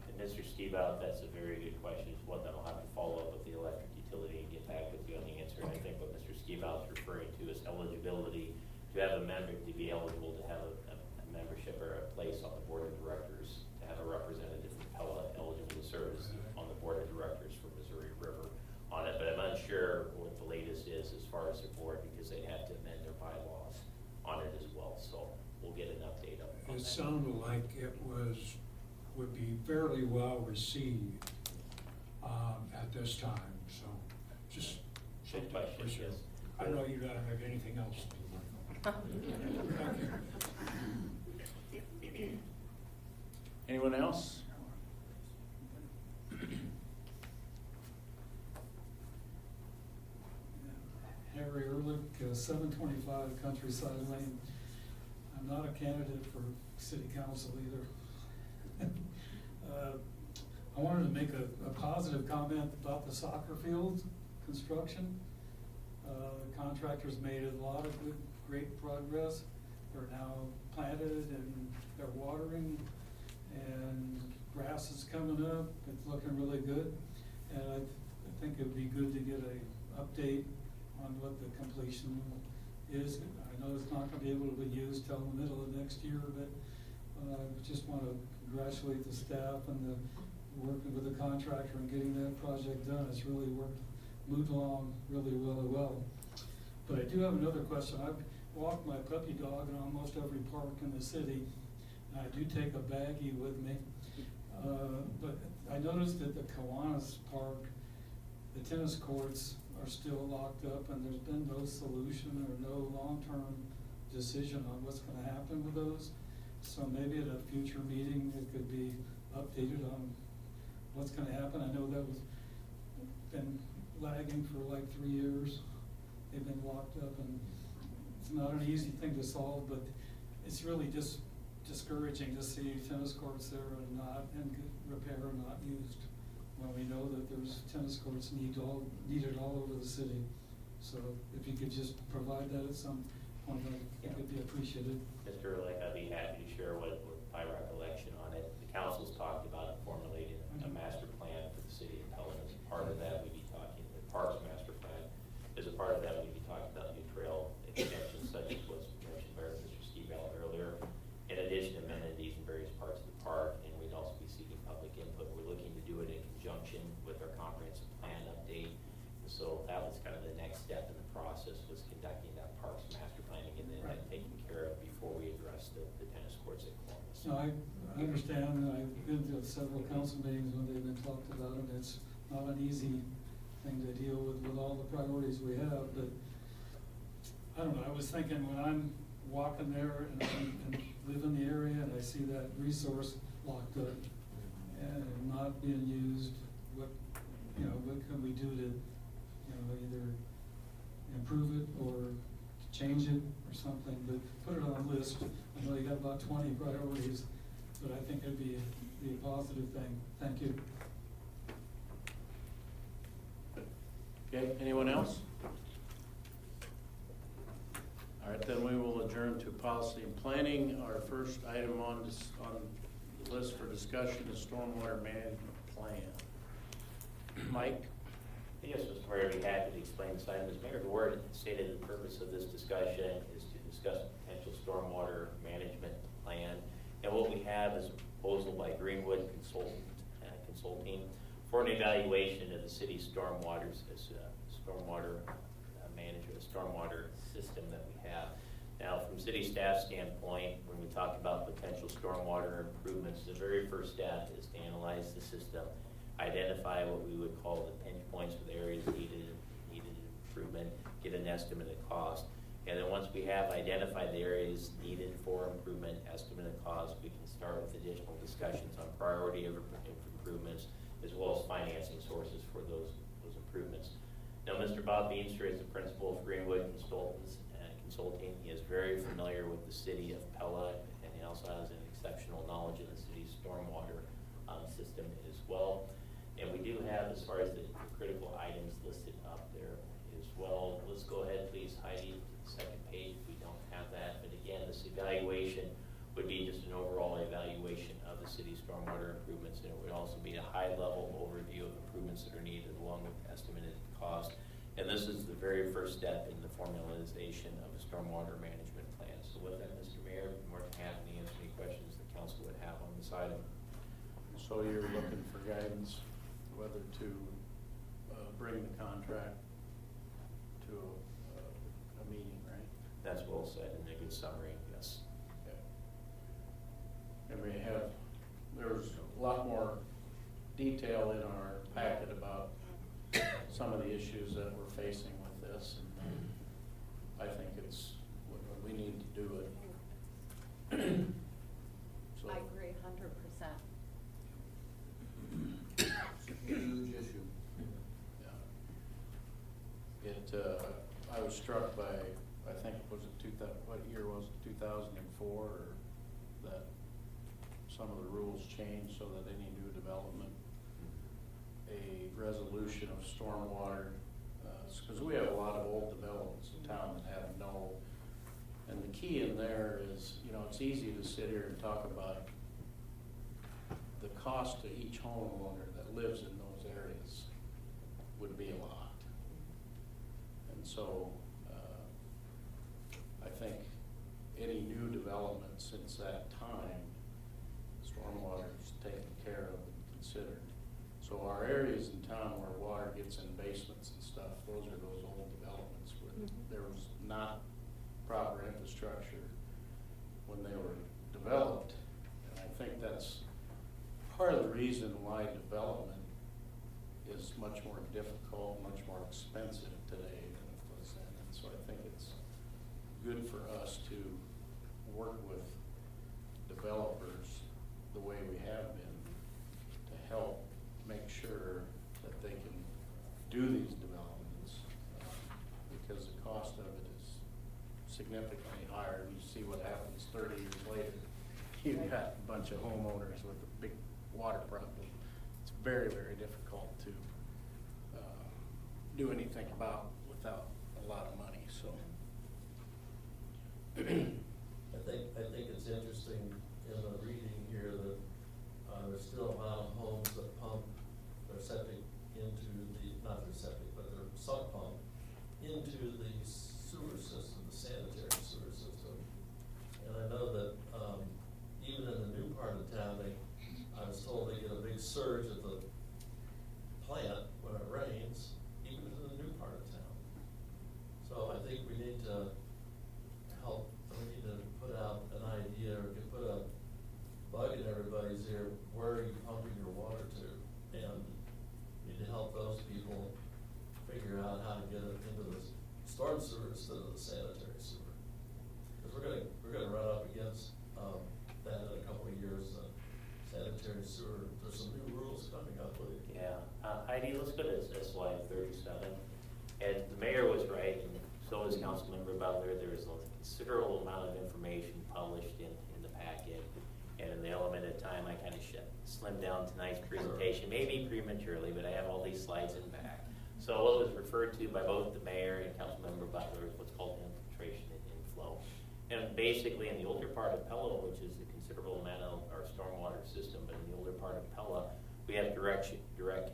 Speaker 8: And Mr. Skibout, that's a very good question. It's one that I'll have to follow up with the electric utility and get back with you on the answer. And I think what Mr. Skibout's referring to is eligibility, to have a member, to be eligible to have a membership or a place on the board of directors, to have a representative from Pella eligible to serve on the board of directors for Missouri River on it. But I'm unsure what the latest is as far as the board, because they have to amend their bylaws on it as well. So we'll get an update on that.
Speaker 12: It sounded like it would be fairly well received at this time, so just.
Speaker 8: Good question, yes.
Speaker 12: I know you don't have anything else to work on. Thank you.
Speaker 1: Anyone else?
Speaker 11: Harry Ehrlich, 725 Countryside Lane. I'm not a candidate for city council either. I wanted to make a positive comment about the soccer field construction. The contractors made a lot of great progress. They're now planted and they're watering, and grass is coming up. It's looking really good. And I think it would be good to get an update on what the completion is. I know it's not gonna be able to be used till the middle of next year, but just want to congratulate the staff and the working with the contractor and getting that project done. It's really moved along really well. But I do have another question. I've walked my puppy dog in almost every park in the city, and I do take a baggie with me. But I noticed that the Kiwanis Park, the tennis courts are still locked up, and there's been no solution or no long-term decision on what's gonna happen with those. So maybe at a future meeting, it could be updated on what's gonna happen. I know that was been lagging for like 3 years. They've been locked up, and it's not an easy thing to solve, but it's really just discouraging to see tennis courts there and not in good repair and not used, when we know that there's tennis courts needed all over the city. So if you could just provide that at some point, it would be appreciated.
Speaker 8: Mr. Ehrlich, I'd be happy to share what my recollection on it. The council's talked about formulating a master plan for the city of Pella. As a part of that, we'd be talking, the parks master plan. As a part of that, we'd be talking about new trail extensions, such as was mentioned by Mr. Skibout earlier. In addition, amenities in various parts of the park, and we'd also be seeking public input. We're looking to do it in conjunction with our comprehensive plan update. And so that was kind of the next step in the process, was conducting that parks master planning and then that taken care of before we address the tennis courts at Columbus.
Speaker 11: No, I understand, and I've been to several council meetings when they've been talked about, and it's not an easy thing to deal with all the priorities we have, but I don't know, I was thinking when I'm walking there and live in the area and I see that resource locked up and not being used, what can we do to, either improve it or change it or something, but put it on a list. I know you got about 20 priorities, but I think it'd be a positive thing. Thank you.
Speaker 1: Okay, anyone else? All right, then we will adjourn to policy and planning. Our first item on the list for discussion is stormwater management plan. Mike?
Speaker 8: Yes, Mr. Mayor, I'd be happy to explain this item. As Mayor Ward stated, the purpose of this discussion is to discuss a potential stormwater management plan. And what we have is a proposal by Greenwood Consulting for an evaluation of the city's stormwater management, stormwater system that we have. Now, from city staff standpoint, when we talk about potential stormwater improvements, the very first step is to analyze the system, identify what we would call the pinch points for the areas needed improvement, get an estimate of cost. And then once we have identified the areas needed for improvement, estimate of cost, we can start with additional discussions on priority of improvements, as well as financing sources for those improvements. Now, Mr. Bob Beanstra is the principal of Greenwood Consulting. He is very familiar with the City of Pella, and he also has an exceptional knowledge of the city's stormwater system as well. And we do have, as far as the critical items listed up there as well. Let's go ahead, please, Heidi, to the second page. We don't have that, but again, this evaluation would be just an overall evaluation of the city's stormwater improvements, and it would also be a high-level overview of improvements that are needed along with estimated cost. And this is the very first step in the formalization of a stormwater management plan. So with that, Mr. Mayor, I'm more than happy to answer any questions the council would have on this item.
Speaker 1: So you're looking for guidance whether to bring the contract to a meeting, right?
Speaker 8: That's well said and a good summary, yes.
Speaker 1: Okay. And there's a lot more detail in our packet about some of the issues that we're facing with this, and I think we need to do it. So,
Speaker 3: I agree 100%.
Speaker 2: Huge issue.
Speaker 1: yeah. I was struck by, I think, what year was it, 2004, or that some of the rules changed so that any new development, a resolution of stormwater, because we have a lot of old developments in town that have no, and the key in there is, it's easy to sit here and talk about the cost to each homeowner that lives in those areas would be a lot. And so I think any new development since that time, stormwater is taken care of and considered. So our areas in town where water gets in basements and stuff, those are those old developments where there was not proper infrastructure when they were developed. And I think that's part of the reason why development is much more difficult, much more expensive today than it was then. And so I think it's good for us to work with developers the way we have been to help make sure that they can do these developments because the cost of it is significantly higher. You see what happens 30 years later. You've got a bunch of homeowners with a big water problem. It's very, very difficult to do anything about without a lot of money. So
Speaker 2: I think it's interesting in the reading here that there's still a lot of homes that pump their septic into not their septic, but their sump pump into the sewer system, the sanitary sewer system. And I know that even in the new part of town, I was told they get a big surge at the plant when it rains, even in the new part of town. So
Speaker 8: Butler, there's a considerable amount of information published in the packet. And in the element of time, I kind of slimmed down tonight's presentation, maybe prematurely, but I have all these slides in back. So what was referred to by both the mayor and Councilmember Butler is what's called infiltration and inflow. And basically in the older part of Pella, which is a considerable amount of our stormwater system, but in the older part of Pella, we have direct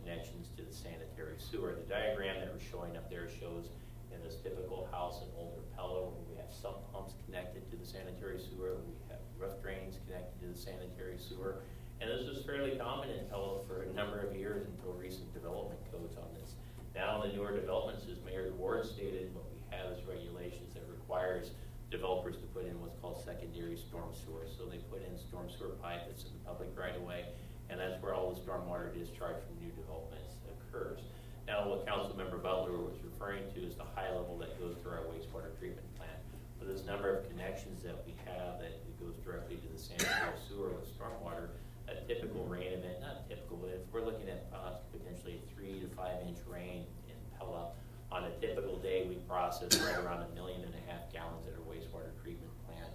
Speaker 8: connections to the sanitary sewer. The diagram that we're showing up there shows in this typical house in older Pella where we have sump pumps connected to the sanitary sewer, we have rough drains connected to the sanitary sewer. And this was fairly common in Pella for a number of years until recent development codes on this. Now in the newer developments, as Mayor Ward stated, what we have is regulations that requires developers to put in what's called secondary storm sewer. So they put in storm sewer pipe that's in the public right of way, and that's where all the stormwater discharge from new developments occurs. Now what Councilmember Butler was referring to is the high level that goes through our wastewater treatment plant. With this number of connections that we have that it goes directly to the sanitary sewer with stormwater, a typical rain event, not typical, but if we're looking at potentially a 3 to 5 inch rain in Pella, on a typical day we process right around 1.5 million gallons at our wastewater treatment plant.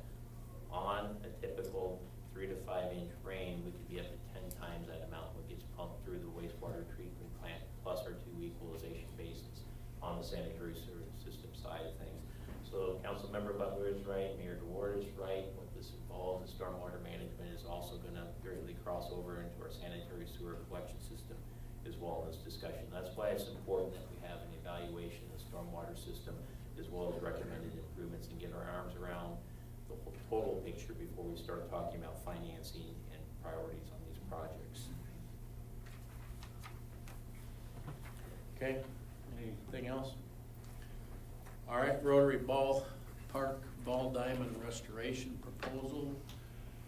Speaker 8: On a typical 3 to 5 inch rain, we could be up to 10 times that amount what gets pumped through the wastewater treatment plant, plus our 2 equalization basins on the sanitary sewer system side of things. So Councilmember Butler is right, Mayor DeWard is right. What this involves, the stormwater management is also going to greatly cross over into our sanitary sewer collection system as well in this discussion. That's why it's important that we have an evaluation of the stormwater system as well as recommended improvements and get our arms around the whole total picture before we start talking about financing and priorities on these projects.
Speaker 1: Okay, anything else? All right, Rotary Park Ball Diamond Restoration Proposal.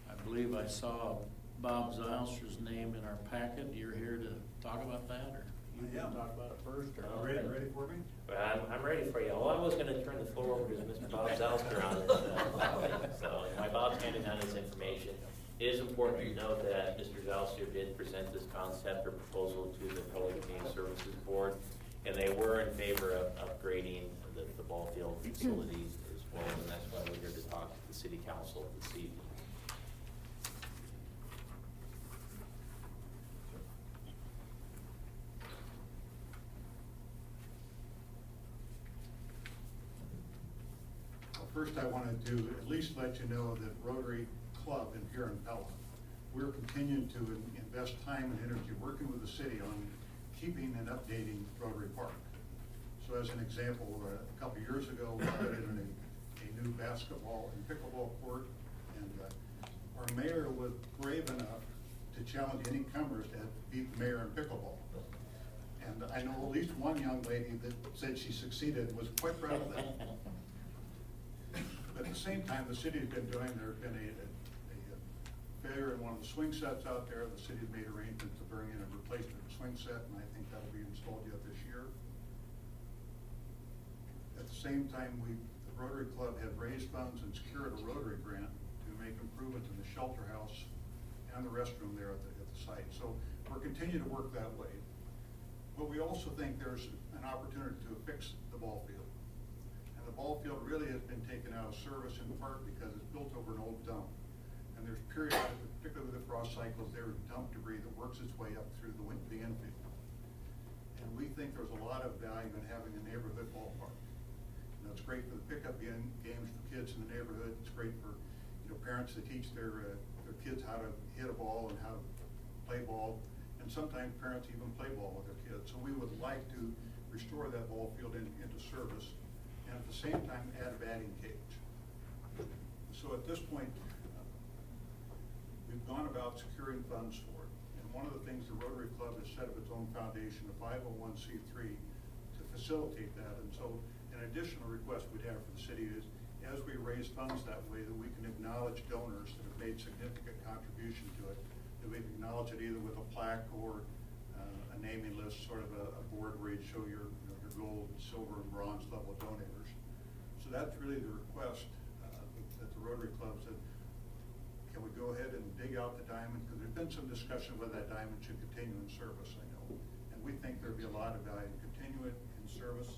Speaker 1: I believe I saw Bob Zylster's name in our packet. You're here to talk about that, or you want to talk about it first? Or
Speaker 2: Ready for me?
Speaker 8: Well, I'm ready for you. All I was going to turn the floor over to Mr. Bob Zylster on this. So my Bob's handing down his information. It is important to note that Mr. Zylster did present this concept or proposal to the Public Game Services Board, and they were in favor of upgrading the ball field facilities as well, and that's why we're here to talk to the City Council this evening.
Speaker 2: First, I wanted to at least let you know that Rotary Club in here in Pella, we're continuing to invest time and energy working with the city on keeping and updating Rotary Park. So as an example, a couple years ago, we put in a new basketball and pickleball court, and our mayor was brave enough to challenge any comers to beat the mayor in pickleball. And I know at least one young lady that said she succeeded, was quite proud of that. But at the same time, the city's been doing, there's been a failure in one of the swing sets out there. The city's made arrangements to bring in a replacement swing set, and I think that'll be installed yet this year. At the same time, the Rotary Club had raised funds and secured a Rotary grant to make improvements in the shelter house and the restroom there at the site. So we're continuing to work that way. But we also think there's an opportunity to fix the ball field. And the ball field really has been taken out of service in part because it's built over an old dump. And there's periods, particularly with the frost cycles, there's dump debris that works its way up through the infield. And we think there's a lot of value in having a neighborhood ballpark. You know, it's great for the pickup games for kids in the neighborhood. It's great for parents to teach their kids how to hit a ball and how to play ball. And sometimes parents even play ball with their kids. So we would like to restore that ball field into service, and at the same time add a batting cage. So at this point, we've gone about securing funds for it. And one of the things the Rotary Club has set up its own foundation, a 501c3, to facilitate that. And so an additional request we'd have for the city is, as we raise funds that way, that we can acknowledge donors that have made significant contribution to it, that we acknowledge it either with a plaque or a naming list, sort of a board where you show your gold, silver, and bronze level donors. So that's really the request that the Rotary Club said, can we go ahead and dig out the diamond? Because there's been some discussion whether that diamond should continue in service, I know. And we think there'd be a lot of value to continue it in service.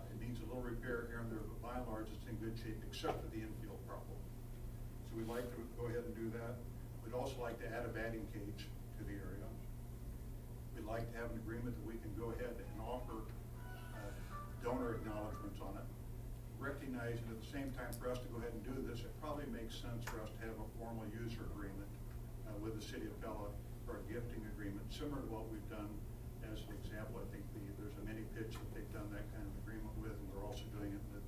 Speaker 2: It
Speaker 13: needs a little repair here and there, but by and large, it's in good shape, except for the infield problem. So we'd like to go ahead and do that. We'd also like to add a batting cage to the area. We'd like to have an agreement that we can go ahead and offer donor acknowledgements on it. Recognizing at the same time for us to go ahead and do this, it probably makes sense for us to have a formal user agreement with the City of Pella for a gifting agreement, similar to what we've done. As an example, I think there's a mini pitch that they've done that kind of agreement with, and we're also doing it with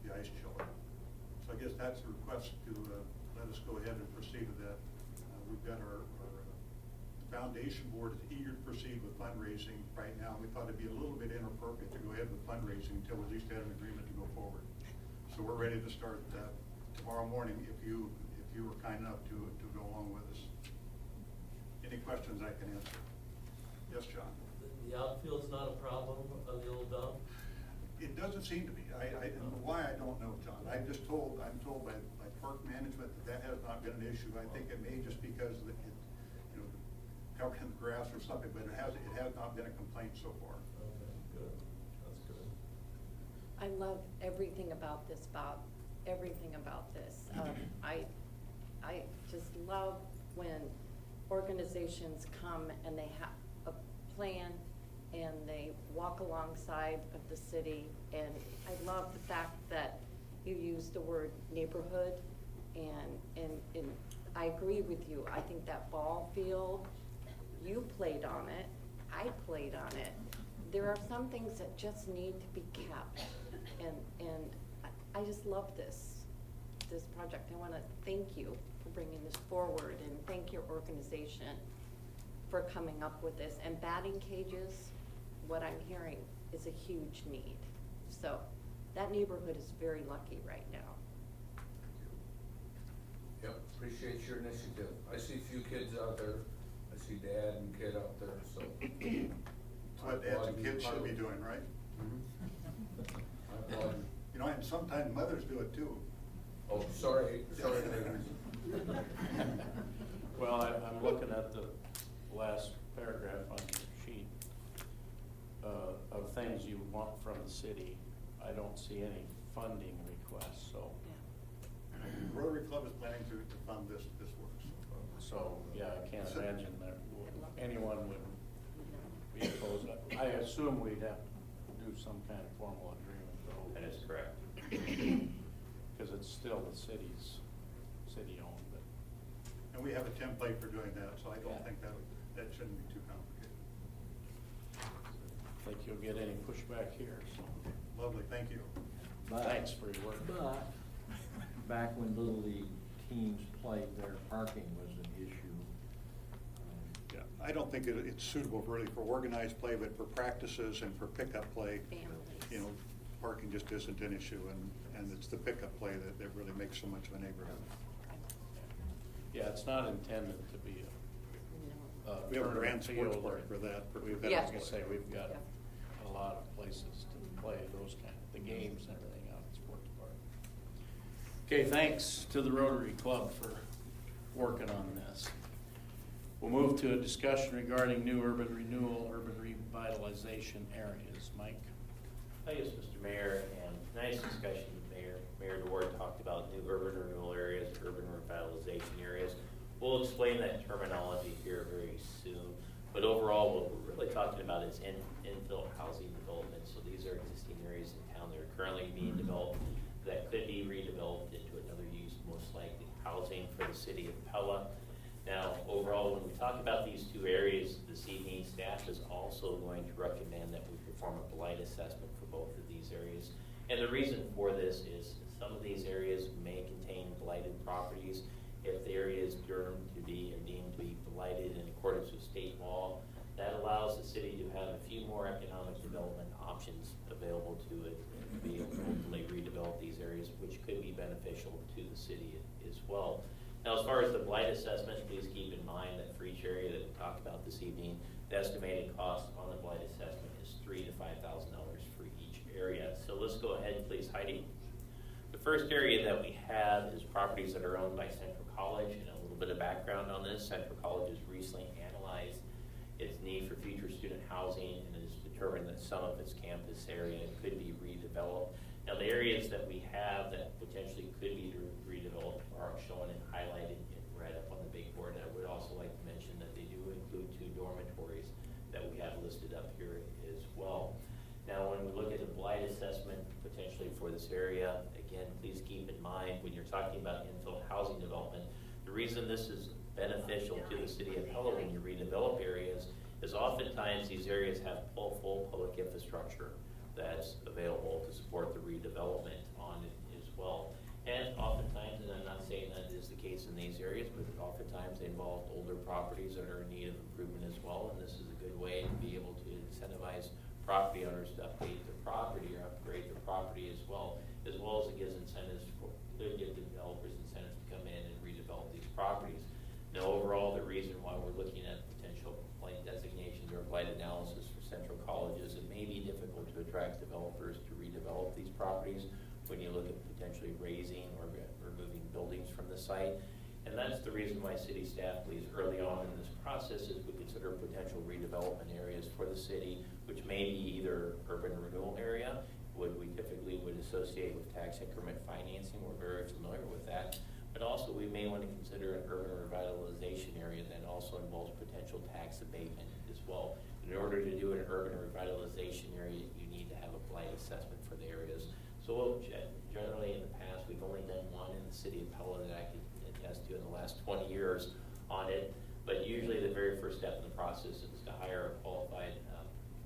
Speaker 13: the ice chiller. So I guess that's a request to let us go ahead and proceed with that. We've got our foundation board is eager to proceed with fundraising right now. We thought it'd be a little bit inappropriate to go ahead with fundraising until we at least had an agreement to go forward. So we're ready to start tomorrow morning if you were kind enough to go along with us. Any questions I can answer? Yes, John?
Speaker 6: The outfield's not a problem of the old dump?
Speaker 13: It doesn't seem to be. Why, I don't know, John. I'm told by park management that has not been an issue. I think it may just because covering the grass or something, but it has not been a complaint so far.
Speaker 6: Okay, good. That's good.
Speaker 3: I love everything about this, Bob, everything about this. I just love when organizations come and they have a plan and they walk alongside of the city. And I love the fact that you use the word neighborhood, and I agree with you. I think that ball field, you played on it, I played on it. There are some things that just need to be kept, and I just love this project. I want to thank you for bringing this forward, and thank your organization for coming up with this. And batting cages, what I'm hearing, is a huge need. So that neighborhood is very lucky right now.
Speaker 2: Yep, appreciate your initiative. I see a few kids out there. I see dad and kid out there, so.
Speaker 13: That's what dads and kids should be doing, right?
Speaker 2: I applaud you.
Speaker 13: And sometimes mothers do it too.
Speaker 2: Oh, sorry, ladies.
Speaker 1: Well, I'm looking at the last paragraph on your sheet of things you want from the city. I don't see any funding requests, so.
Speaker 13: Rotary Club is planning to fund this work.
Speaker 1: So, yeah, I can't imagine that anyone would be opposed. I assume we'd have to do some kind of formal agreement, though.
Speaker 8: That is correct.
Speaker 1: Because it's still the city-owned, but.
Speaker 13: And we have a template for doing that, so I don't think that shouldn't be too complicated.
Speaker 1: I think you'll get any pushback here, so.
Speaker 13: Lovely, thank you.
Speaker 1: Thanks for your work.
Speaker 14: But back when Little League teams played, their parking was an issue.
Speaker 13: Yeah, I don't think it's suitable really for organized play, but for practices and for pickup play,
Speaker 3: Families.
Speaker 13: Parking just isn't an issue, and it's the pickup play that really makes so much of a neighborhood.
Speaker 1: Yeah, it's not intended to be
Speaker 13: We have a grand sports
Speaker 1: field
Speaker 13: park for that.
Speaker 3: Yeah.
Speaker 1: I was gonna say, we've got a lot of places to play those the games and everything out at Sports Park. Okay, thanks to the Rotary Club for working on this. We'll move to a discussion regarding new urban renewal, urban revitalization areas. Mike?
Speaker 8: Yes, Mr. Mayor, and tonight's discussion, Mayor DeWard talked about new urban renewal areas, urban revitalization areas. We'll explain that terminology here very soon, but overall what we're really talking about is infill housing development. So these are existing areas in town that are currently being developed that could be redeveloped into another use, most likely housing for the City of Pella. Now, overall, when we talk about these two areas, this evening staff is also going to recommend that we perform a blight assessment for both of these areas. And the reason for this is some of these areas may contain blighted properties. If the area is deemed to be blighted in accordance with state law, that allows the city to have a few more economic development options available to it and be able to ultimately redevelop these areas, which could be beneficial to the city as well. Now, as far as the blight assessment, please keep in mind that for each area that we talked about this evening, the estimated cost on the blight assessment is $3,000 to $5,000 for each area. So let's go ahead, please, Heidi. The first area that we have is properties that are owned by Central College, and a little bit of background on this. Central College has recently analyzed its need for future student housing and has determined that some of its campus area could be redeveloped. Now, the areas that we have that potentially could be redeveloped are shown and highlighted in red up on the big board. I would also like to mention that they do include 2 dormitories that we have listed up here as well. Now, when we look at the blight assessment potentially for this area, again, please keep in mind when you're talking about infill housing development, the reason this is beneficial to the city of Pella when you redevelop areas is oftentimes these areas have full public infrastructure that's available to support the redevelopment on it as well. And oftentimes, and I'm not saying that is the case in these areas, but oftentimes they involve older properties that are in need of improvement as well, and this is a good way to be able to incentivize property owners to update their property or upgrade their property as well as it gives incentives could give developers incentives to come in and redevelop these properties. Now, overall, the reason why we're looking at potential blight designations or blight analysis for central colleges, it may be difficult to attract developers to redevelop these properties when you look at potentially raising or removing buildings from the site. And that's the reason why city staff believes early on in this process is we consider potential redevelopment areas for the city, which may be either urban renewal area, what we typically would associate with tax increment financing. We're very familiar with that. But also we may want to consider an urban revitalization area that also involves potential tax abatement as well. In order to do an urban revitalization area, you need to have a blight assessment for the areas. So generally in the past, we've only done one in the city of Pella that I can attest to in the last 20 years on it. But usually the very first step in the process is to hire a qualified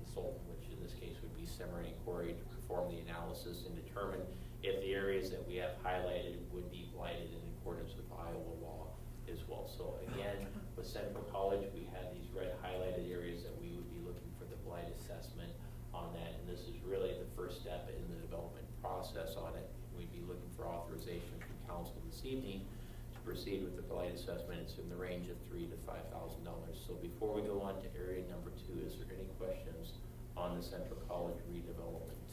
Speaker 8: consultant, which in this case would be Semery and Corey, to perform the analysis and determine if the areas that we have highlighted would be blighted in accordance with Iowa law as well. So again, with Central College, we have these red highlighted areas that we would be looking for the blight assessment on that. And this is really the first step in the development process on it. We'd be looking for authorization from council this evening to proceed with the blight assessment. It's in the range of $3,000 to $5,000. So before we go on to area number 2, is there any questions on the Central College redevelopment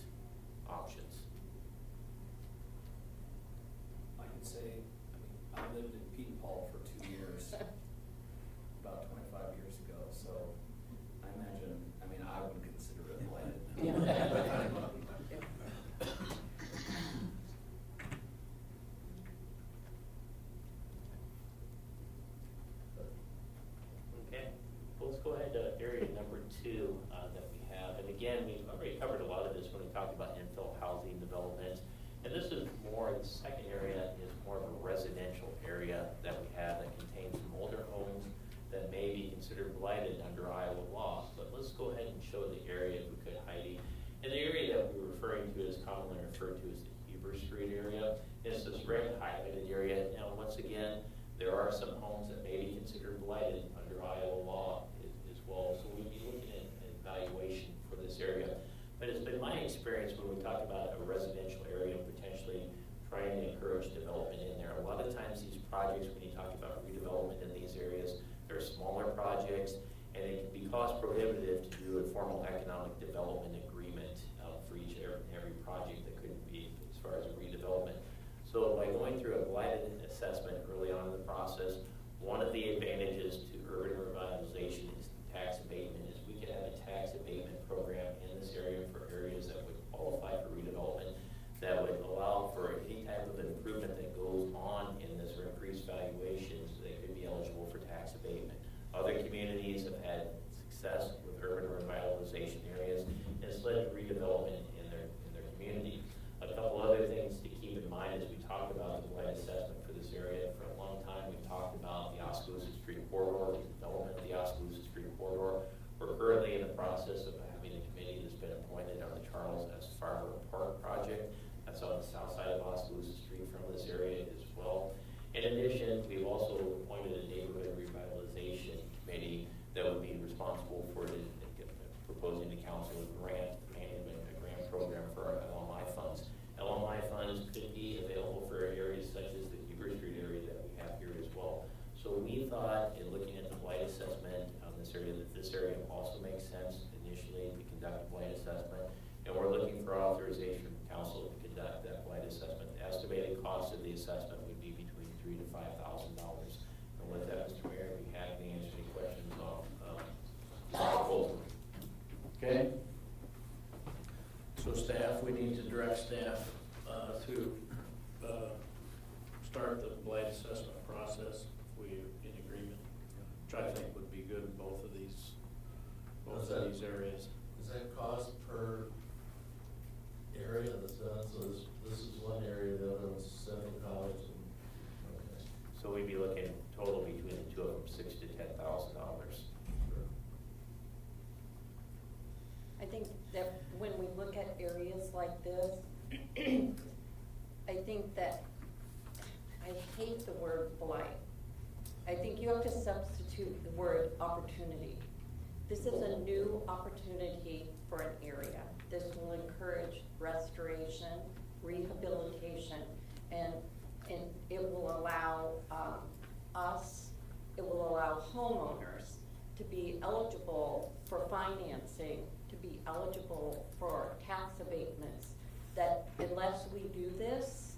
Speaker 8: options?
Speaker 2: I can say, I lived in Pete Paul for 2 years, about 25 years ago, so I imagine, I would consider it blighted.
Speaker 8: Okay, well, let's go ahead to area number 2 that we have. And again, we've already covered a lot of this when we talked about infill housing development. And this is more, the second area is more of a residential area that we have that contains some older homes that may be considered blighted under Iowa law. But let's go ahead and show the area if we could, Heidi. And the area that we're referring to is commonly referred to as the Huber Street area. It's this red highlighted area. Now, once again, there are some homes that may be considered blighted under Iowa law as well. So we'd be looking at an evaluation for this area. But it's been my experience when we talk about a residential area, potentially trying to encourage development in there. A lot of times these projects, when you talk about redevelopment in these areas, they're smaller projects, and it can be cost prohibitive to do a formal economic development agreement for each and every project that could be as far as a redevelopment. So by going through a blighted assessment early on in the process, one of the advantages to urban revitalization is tax abatement. Is we could have a tax abatement program in this area for areas that would qualify for redevelopment, that would allow for any type of improvement that goes on in this or increased valuations, they could be eligible for tax abatement. Other communities have had success with urban revitalization areas, and it's led to redevelopment in their community. A couple other things to keep in mind as we talk about the blight assessment for this area. For a long time, we've talked about the Oskaloosa Street corridor, the development of the Oskaloosa Street corridor. We're currently in the process of having a committee that's been appointed on the Charles S. Farber Park project. That's on the south side of Oskaloosa Street from this area as well. In addition, we've also appointed a neighborhood revitalization committee that would be responsible for proposing to council a grant management, a grant program for our LMI funds. LMI funds could be available for areas such as the Huber Street area that we have here as well. So we thought, in looking at the blight assessment on this area, that this area also makes sense initially to conduct a blight assessment. And we're looking for authorization from council to conduct that blight assessment. The estimated cost of the assessment would be between $3,000 to $5,000. And with that, Mr. Mayor, we have to answer any questions on the proposal.
Speaker 1: Okay, direct staff to start the blight assessment process, if we in agreement, which I think would be good in both of these areas.
Speaker 6: Is that cost per area that's done? So this is one area, the other one's $70. Okay.
Speaker 8: So we'd be looking total between the two of them, $6,000 to $10,000.
Speaker 3: I think that when we look at areas like this, I think that, I hate the word blight. I think you have to substitute the word opportunity. This is a new opportunity for an area. This will encourage restoration, rehabilitation, and it will allow it will allow homeowners to be eligible for financing, to be eligible for tax abatements, that unless we do this,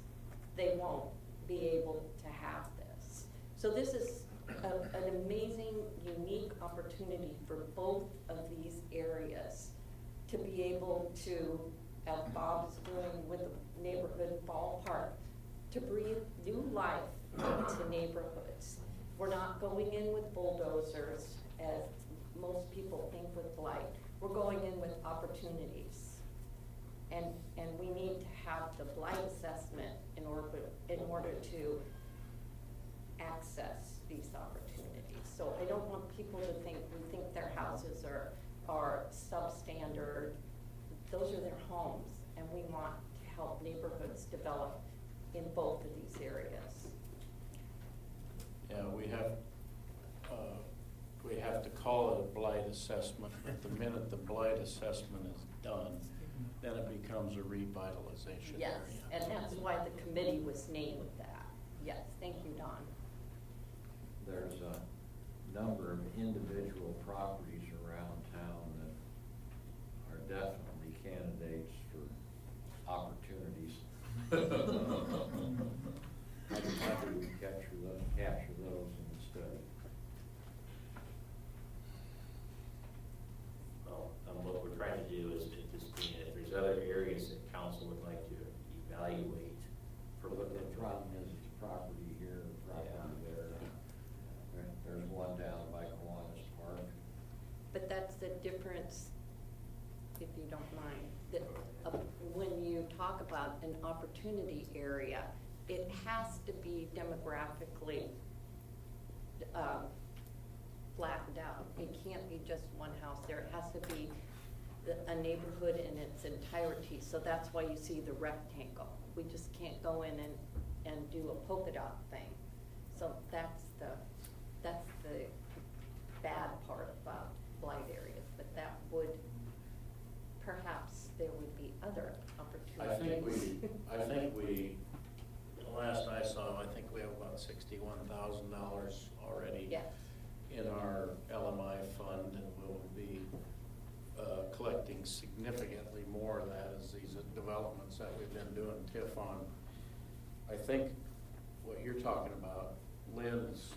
Speaker 3: they won't be able to have this. So this is an amazing, unique opportunity for both of these areas to be able to, as Bob is doing with the neighborhood ballpark, to breathe new life into neighborhoods. We're not going in with bulldozers, as most people think with blight. We're going in with opportunities. And we need to have the blight assessment in order to access these opportunities. So I don't want people to think we think their houses are substandard. Those are their homes, and we want to help neighborhoods develop in both of these areas.
Speaker 1: Yeah, we have to call it a blight assessment, but the minute the blight assessment is done, then it becomes a revitalization
Speaker 3: Yes,
Speaker 1: area.
Speaker 3: and that's why the committee was named that. Yes, thank you, Don.
Speaker 14: There's a number of individual properties around town that are definitely candidates for opportunities. How do we capture those in the study?
Speaker 8: Well, what we're trying to do is just, if there's other areas that council would like to evaluate for
Speaker 14: But
Speaker 8: looking
Speaker 14: the
Speaker 8: at.
Speaker 14: problem is it's property here, property there. There's one down by Kiwanis Park.
Speaker 3: But that's the difference, if you don't mind, that when you talk about an opportunity area, it has to be demographically flattened out. It can't be just one house there. It has to be a neighborhood in its entirety. So that's why you see the rectangle. We just can't go in and do a polka dot thing. So that's the bad part about blight areas. But that would, perhaps there would be other opportunities.
Speaker 1: I think we, last I saw, I think we have about $61,000 already
Speaker 3: Yes.
Speaker 1: in our LMI fund, and we'll be collecting significantly more of that as these developments that we've been doing TIF on. I think what you're talking about, Lynn's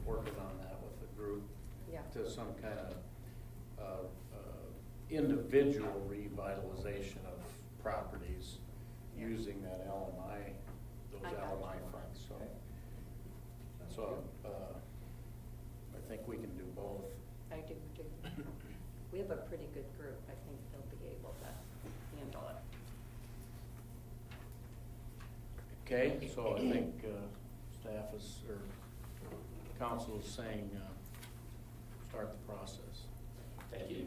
Speaker 1: working on that with a group
Speaker 3: Yeah.
Speaker 1: to some kind of individual revitalization of properties using that LMI, those
Speaker 3: I got
Speaker 1: LMI
Speaker 3: you.
Speaker 1: funds. So I think we can do both.
Speaker 3: I do too. We have a pretty good group. I think they'll be able to handle it.
Speaker 1: Okay, so I think staff is, or council is saying start the process.
Speaker 8: Thank you.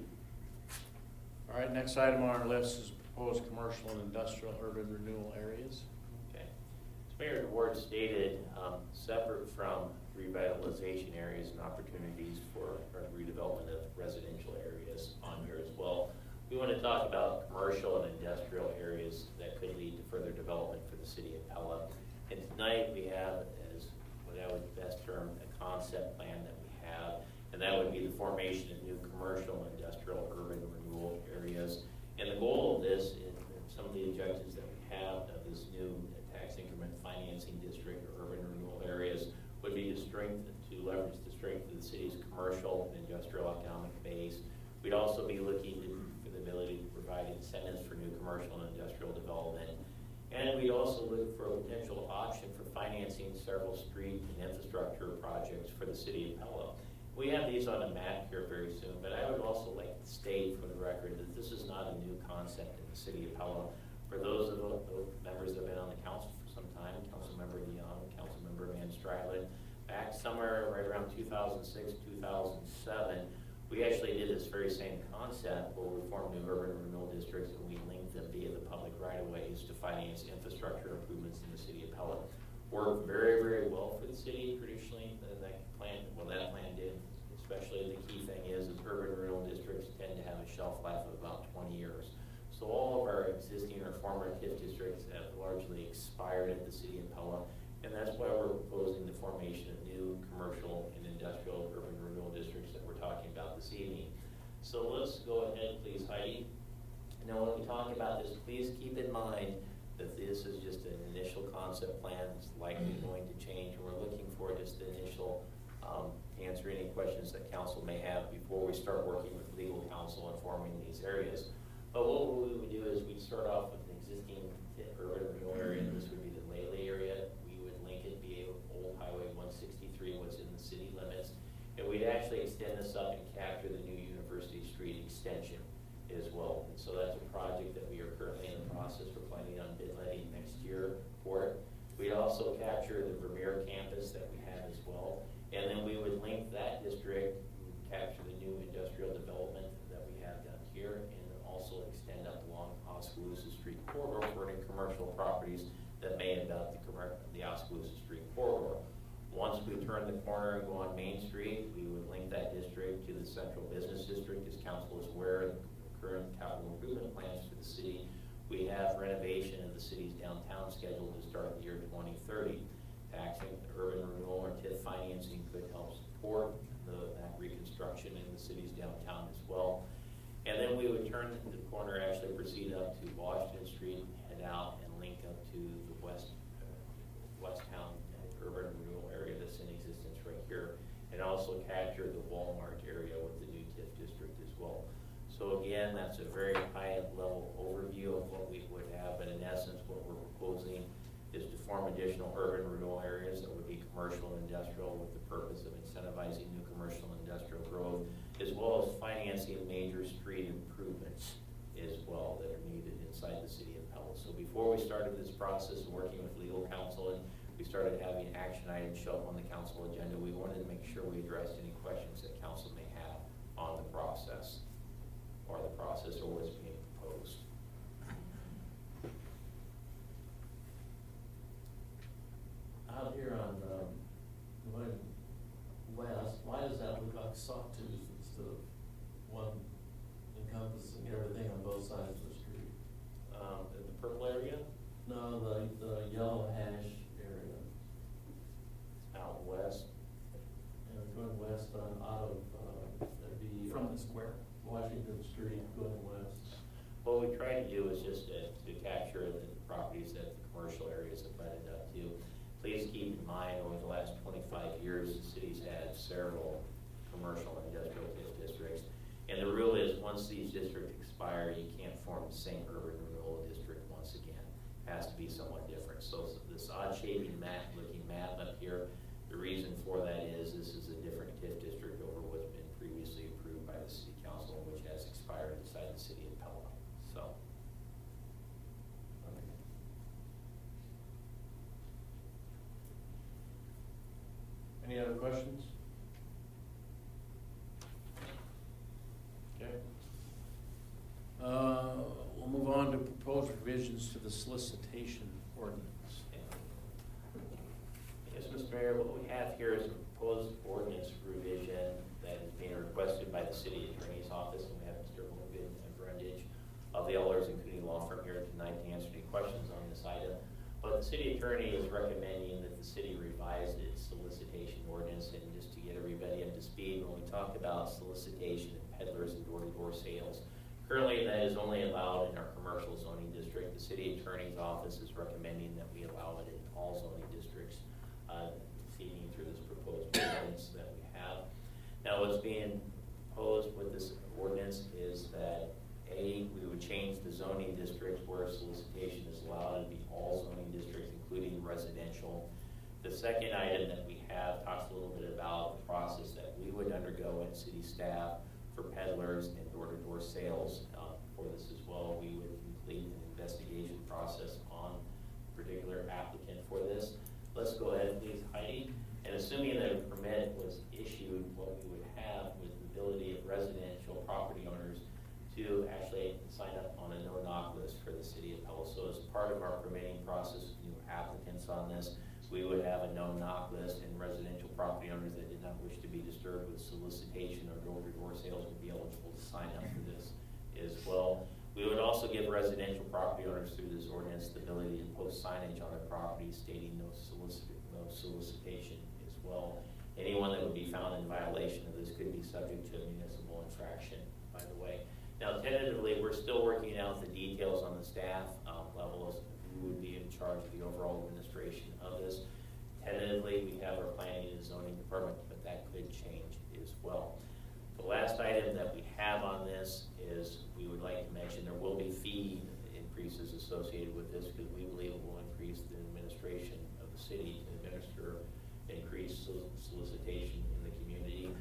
Speaker 1: All right, next item on our list is proposed commercial and industrial urban renewal areas.
Speaker 8: Okay. As Mayor DeWard stated, separate from revitalization areas and opportunities for redevelopment of residential areas on here as well, we want to talk about commercial and industrial areas that could lead to further development for the city of Pella. And tonight we have, as what I would best term, a concept plan that we have, and that would be the formation of new commercial and industrial urban renewal areas. And the goal of this, and some of the objectives that we have of this new tax increment financing district or urban renewal areas, would be to leverage the strength of the city's commercial and industrial economic base. We'd also be looking for the ability to provide incentives for new commercial and industrial development. And we also look for a potential option for financing several street and infrastructure projects for the city of Pella. We have these on a map here very soon, but I would also like to state for the record that this is not a new concept in the city of Pella. For those of the members that have been on the council for some time, Councilmember DeYoung, Councilmember Van Strylen, back somewhere right around 2006, 2007, we actually did this very same concept where we formed new urban renewal districts and we linked them via the public right-of-ways to finance infrastructure improvements in the city of Pella. Worked very, very well for the city traditionally, and that plan did. Especially the key thing is urban renewal districts tend to have a shelf life of about 20 years. So all of our existing or former TIF districts have largely expired at the city of Pella, and that's why we're proposing the formation of new commercial and industrial urban renewal districts that we're talking about this evening. So let's go ahead, please, Heidi. Now, when we talk about this, please keep in mind that this is just an initial concept plan. It's likely going to change, and we're looking for just the initial answer any questions that council may have before we start working with legal counsel and forming these areas. But what we would do is we'd start off with an existing urban renewal area. This would be the Lele area. We would link it via Old Highway 163, what's in the city limits. And we'd actually extend this up and capture the new University Street extension as well. And so that's a project that we are currently in the process. We're planning on bid letting next year for it. We'd also capture the Vermeer campus that we have as well. And then we would link that district, capture the new industrial development that we have down here, and also extend up along Oskaloosa Street corridor for any commercial properties that may abut the Oskaloosa Street corridor. Once we turn the corner and go on Main Street, we would link that district to the Central Business District. As council is aware, the current capital improvement plans for the city, we have renovation of the city's downtown scheduled to start the year 2030. Taxing urban renewal or TIF financing could help support that reconstruction in the city's downtown as well. And then we would turn the corner, actually proceed up to Washington Street, head out and link up to the West Town urban renewal area that's in existence right here, and also capture the Walmart area with the new TIF district as well. So again, that's a very high level overview of what we would have, but in essence what we're proposing is to form additional urban renewal areas that would be commercial and industrial with the purpose of incentivizing new commercial and industrial growth, as well as financing major street improvements as well that are needed inside the city of Pella. So before we started this process of working with legal counsel and we started having action items show up on the council agenda, we wanted to make sure we addressed any questions that council may have on the process or what's being proposed.
Speaker 6: Out here on, going west, why does that look like sawtooth instead of one encompassing everything on both sides of the street?
Speaker 8: The purple area?
Speaker 6: No, the yellow hash area.
Speaker 8: Out west.
Speaker 6: And going west out of, that'd be.
Speaker 2: From the square?
Speaker 6: Washington Street going west.
Speaker 8: What we try to do is just to capture the properties that the commercial areas have butted up to. Please keep in mind, over the last 25 years, the city's had several commercial and industrial TIF districts. And the rule is, once these districts expire, you can't form the same urban renewal district once again. It has to be somewhat different. So this odd-shaping looking map up here, the reason for that is this is a different TIF district over what's been previously approved by the city council, which has expired inside the city of Pella. So.
Speaker 1: Any other questions? Okay. We'll move on to proposed revisions to the solicitation ordinance.
Speaker 8: Yes, Mr. Mayor, what we have here is a proposed ordinance revision that is being requested by the city attorney's office, and we have Mr. Morgan and Brundage of the Elders and Cooney Law Firm here tonight to answer any questions on this item. But the city attorney is recommending that the city revise its solicitation ordinance. And just to get everybody up to speed, when we talk about solicitation of peddlers and door-to-door sales, currently that is only allowed in our commercial zoning district. The city attorney's office is recommending that we allow it in all zoning districts, feeding through this proposed ordinance that we have. Now, what's being proposed with this ordinance is that, A, we would change The second item that we have talks a little bit about the process that we would undergo at city staff for peddlers and door-to-door sales. For this as well, we would complete an investigation process on a particular applicant for this. Let's go ahead, please, Heidi. And assuming that a permit was issued, what we would have was the ability of residential property owners to actually sign up on a no-knock list for the city of Pella. So as part of our permitting process, new applicants on this, we would have a no-knock list, and residential property owners that did not wish to be disturbed with solicitation or door-to-door sales would be eligible to sign up for this as well. We would also give residential property owners through this ordinance the ability to post signage on their property stating no solicitation as well. Anyone that would be found in violation of this could be subject to a municipal infraction, by the way. Now, tentatively, we're still working out the details on the staff level as who would be in charge of the overall administration of this. Tentatively, we have our planning and zoning department, but that could change as well. The last item that we have on this is we would like to mention there will be fee increases associated with this because we believe it will increase the administration of the city to administer increased solicitation in the community.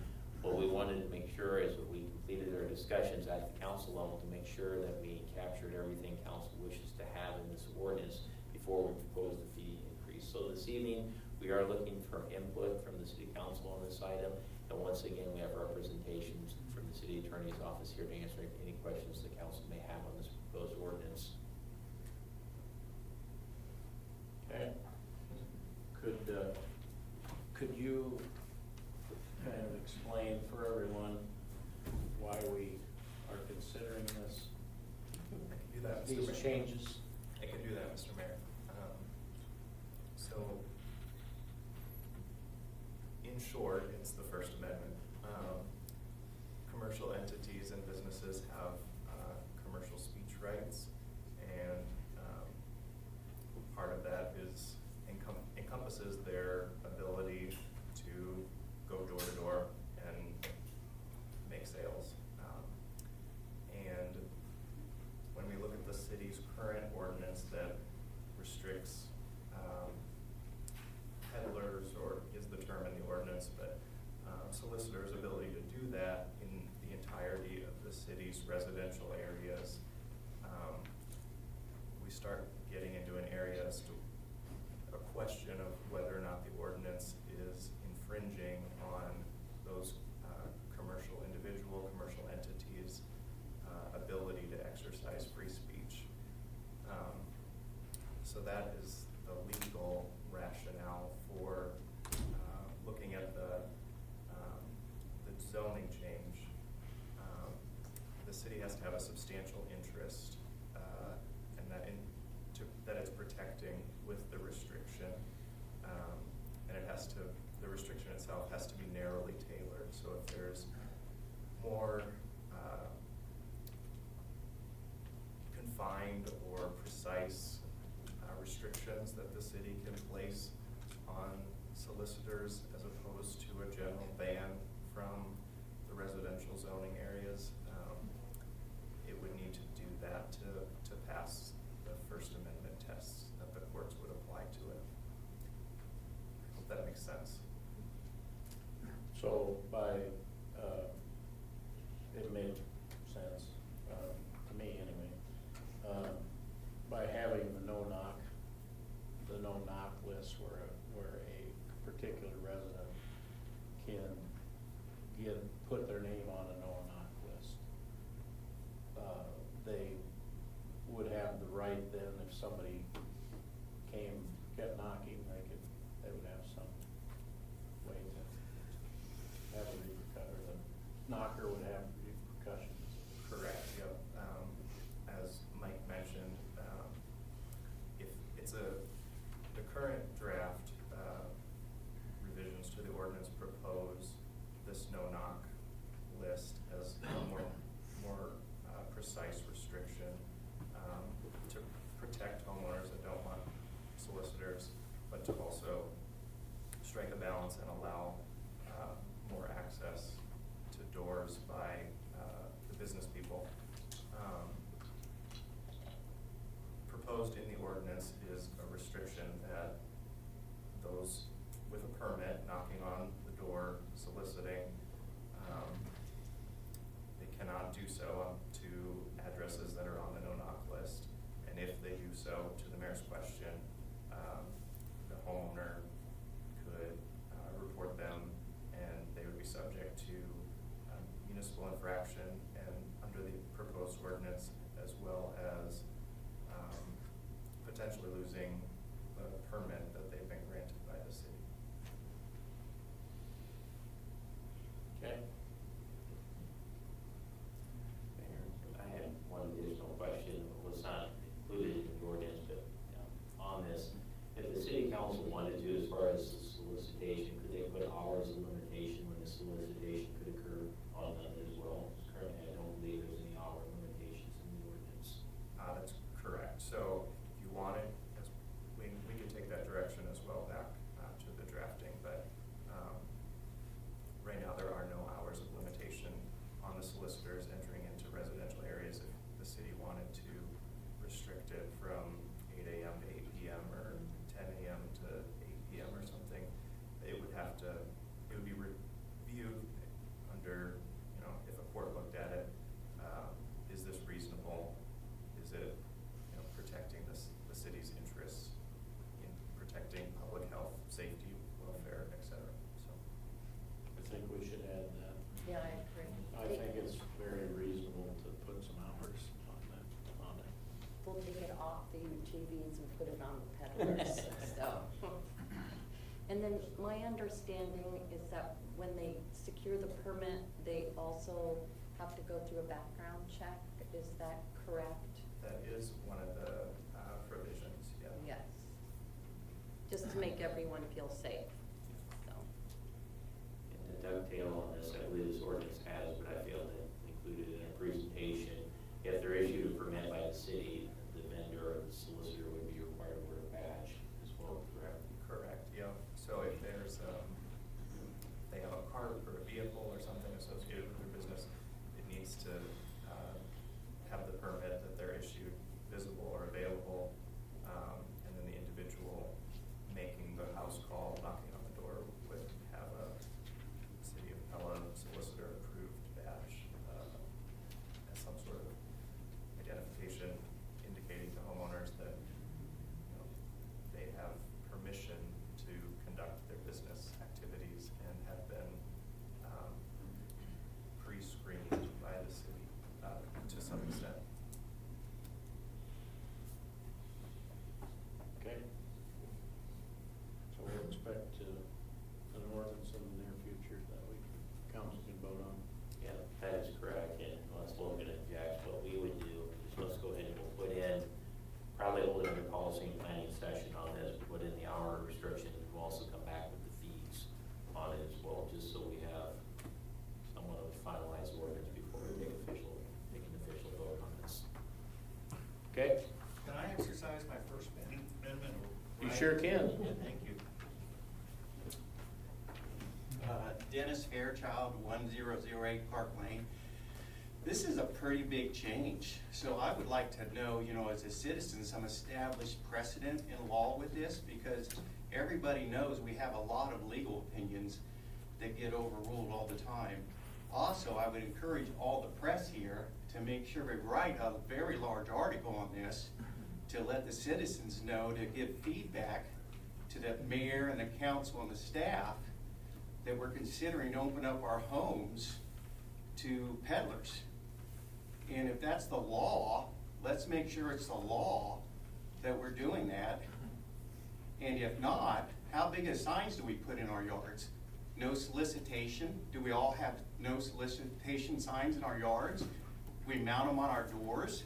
Speaker 8: What we wanted to make sure is that we completed our discussions at the council level to make sure that we captured everything council wishes to have in this ordinance before we propose the fee increase. So this evening, we are looking for input from the city council on this item. And once again, we have representations from the city attorney's office here to answer any questions the council may have on this proposed ordinance.
Speaker 1: Okay. Could you kind of explain for everyone why we are considering this?
Speaker 15: I can do that, Mr.
Speaker 1: These
Speaker 15: Mayor.
Speaker 1: changes?
Speaker 15: I can do that, Mr. Mayor. So, in short, it's the First Amendment. Commercial entities and businesses have commercial speech rights, and part of that is encompasses their ability to go door to door and make sales. And when we look at the city's current ordinance that restricts peddlers, or is the term in the ordinance, but solicitors' ability to do that in the entirety of the city's residential areas, we start getting into an area as to a question of whether or not the ordinance is infringing on those commercial entities' ability to exercise free speech. So that is the legal rationale for looking at the zoning change. The city has to have a substantial interest, and that it's protecting with the restriction, and the restriction itself has to be narrowly tailored. So if there's more confined or precise restrictions that the city can place on solicitors as opposed to a general ban from the residential zoning areas, it would need to do that to pass the First Amendment tests that the courts would apply to it. I hope that makes sense.
Speaker 1: So it made sense, to me anyway, by having the no-knock list where a particular resident can put their name on a no-knock list. They would have the right then, if somebody kept knocking, they would have some way to have a repercussion, or the knocker would have repercussions.
Speaker 15: Correct, yep. As Mike mentioned, if it's the current draft revisions to the ordinance propose this no-knock list as a more precise restriction to protect homeowners that don't want solicitors, but to also strike a balance and allow more access to doors by the business people. Proposed in the ordinance is a restriction that those
Speaker 8: into too, as far as the solicitation, could they put hours of limitation when the solicitation could occur on that as well? Currently, I don't believe there's any hour limitations in the ordinance.
Speaker 15: That's correct. So if you want it, we can take that direction as well back to the drafting, but right now there are no hours of limitation on the solicitors entering into residential areas. If the city wanted to restrict it from 8 a.m. to 8 p.m. or 10 a.m. to 8 p.m. or something, it would be reviewed under, if a court looked at it, is this reasonable? Is it, protecting the city's interests in protecting public health, safety, welfare, et cetera. So
Speaker 1: I think we should add that.
Speaker 3: Yeah, I agree.
Speaker 1: I think it's very reasonable to put some hours on it.
Speaker 3: We'll take it off the UTVs and put it on the peddlers, so. And then my understanding is that when they secure the permit, they also have to go through a background check. Is that correct?
Speaker 15: that is one of the provisions, yeah.
Speaker 3: Yes. Just to make everyone feel safe, so.
Speaker 8: And to dovetail on this, I believe this ordinance has, but I failed to include it in a presentation. If they're issued a permit by the city, the vendor or the solicitor would be required to wear a badge as well, correct?
Speaker 15: Correct, yeah. So if there's, they have a cart or a vehicle or something associated with their business, it needs to have the permit that they're issued visible or available, and then the individual making the house call, knocking on the door, would have a City of Pella solicitor approved badge as some sort of identification indicating to homeowners that they have permission to conduct their business activities and have been pre-screened by the city to some extent.
Speaker 1: Okay. So we'll expect an ordinance in the near future that council can vote on.
Speaker 8: Yeah, that is correct, and unless Logan objects, what we would do is let's go ahead and we'll put in, probably hold another policy and planning session on this, put in the hour restriction, and we'll also come back with the fees on it as well, just so we have somewhat of a finalized ordinance before we take an official vote on this.
Speaker 1: Okay?
Speaker 2: Can I exercise my First Amendment?
Speaker 1: You sure can.
Speaker 2: Thank you. Dennis Fairchild, 1008 Park Lane. This is a pretty big change. So I would like to know, as a citizen, some established precedent in law with this, because everybody knows we have a lot of legal opinions that get overruled all the time. Also, I would encourage all the press here to make sure we write a very large article on this to let the citizens know, to give feedback to the mayor and the council and the staff that we're considering to open up our homes to peddlers. And if that's the law, let's make sure it's the law that we're doing that. And if not, how big of signs do we put in our yards? No solicitation? Do we all have no solicitation signs in our yards? We mount them on our doors?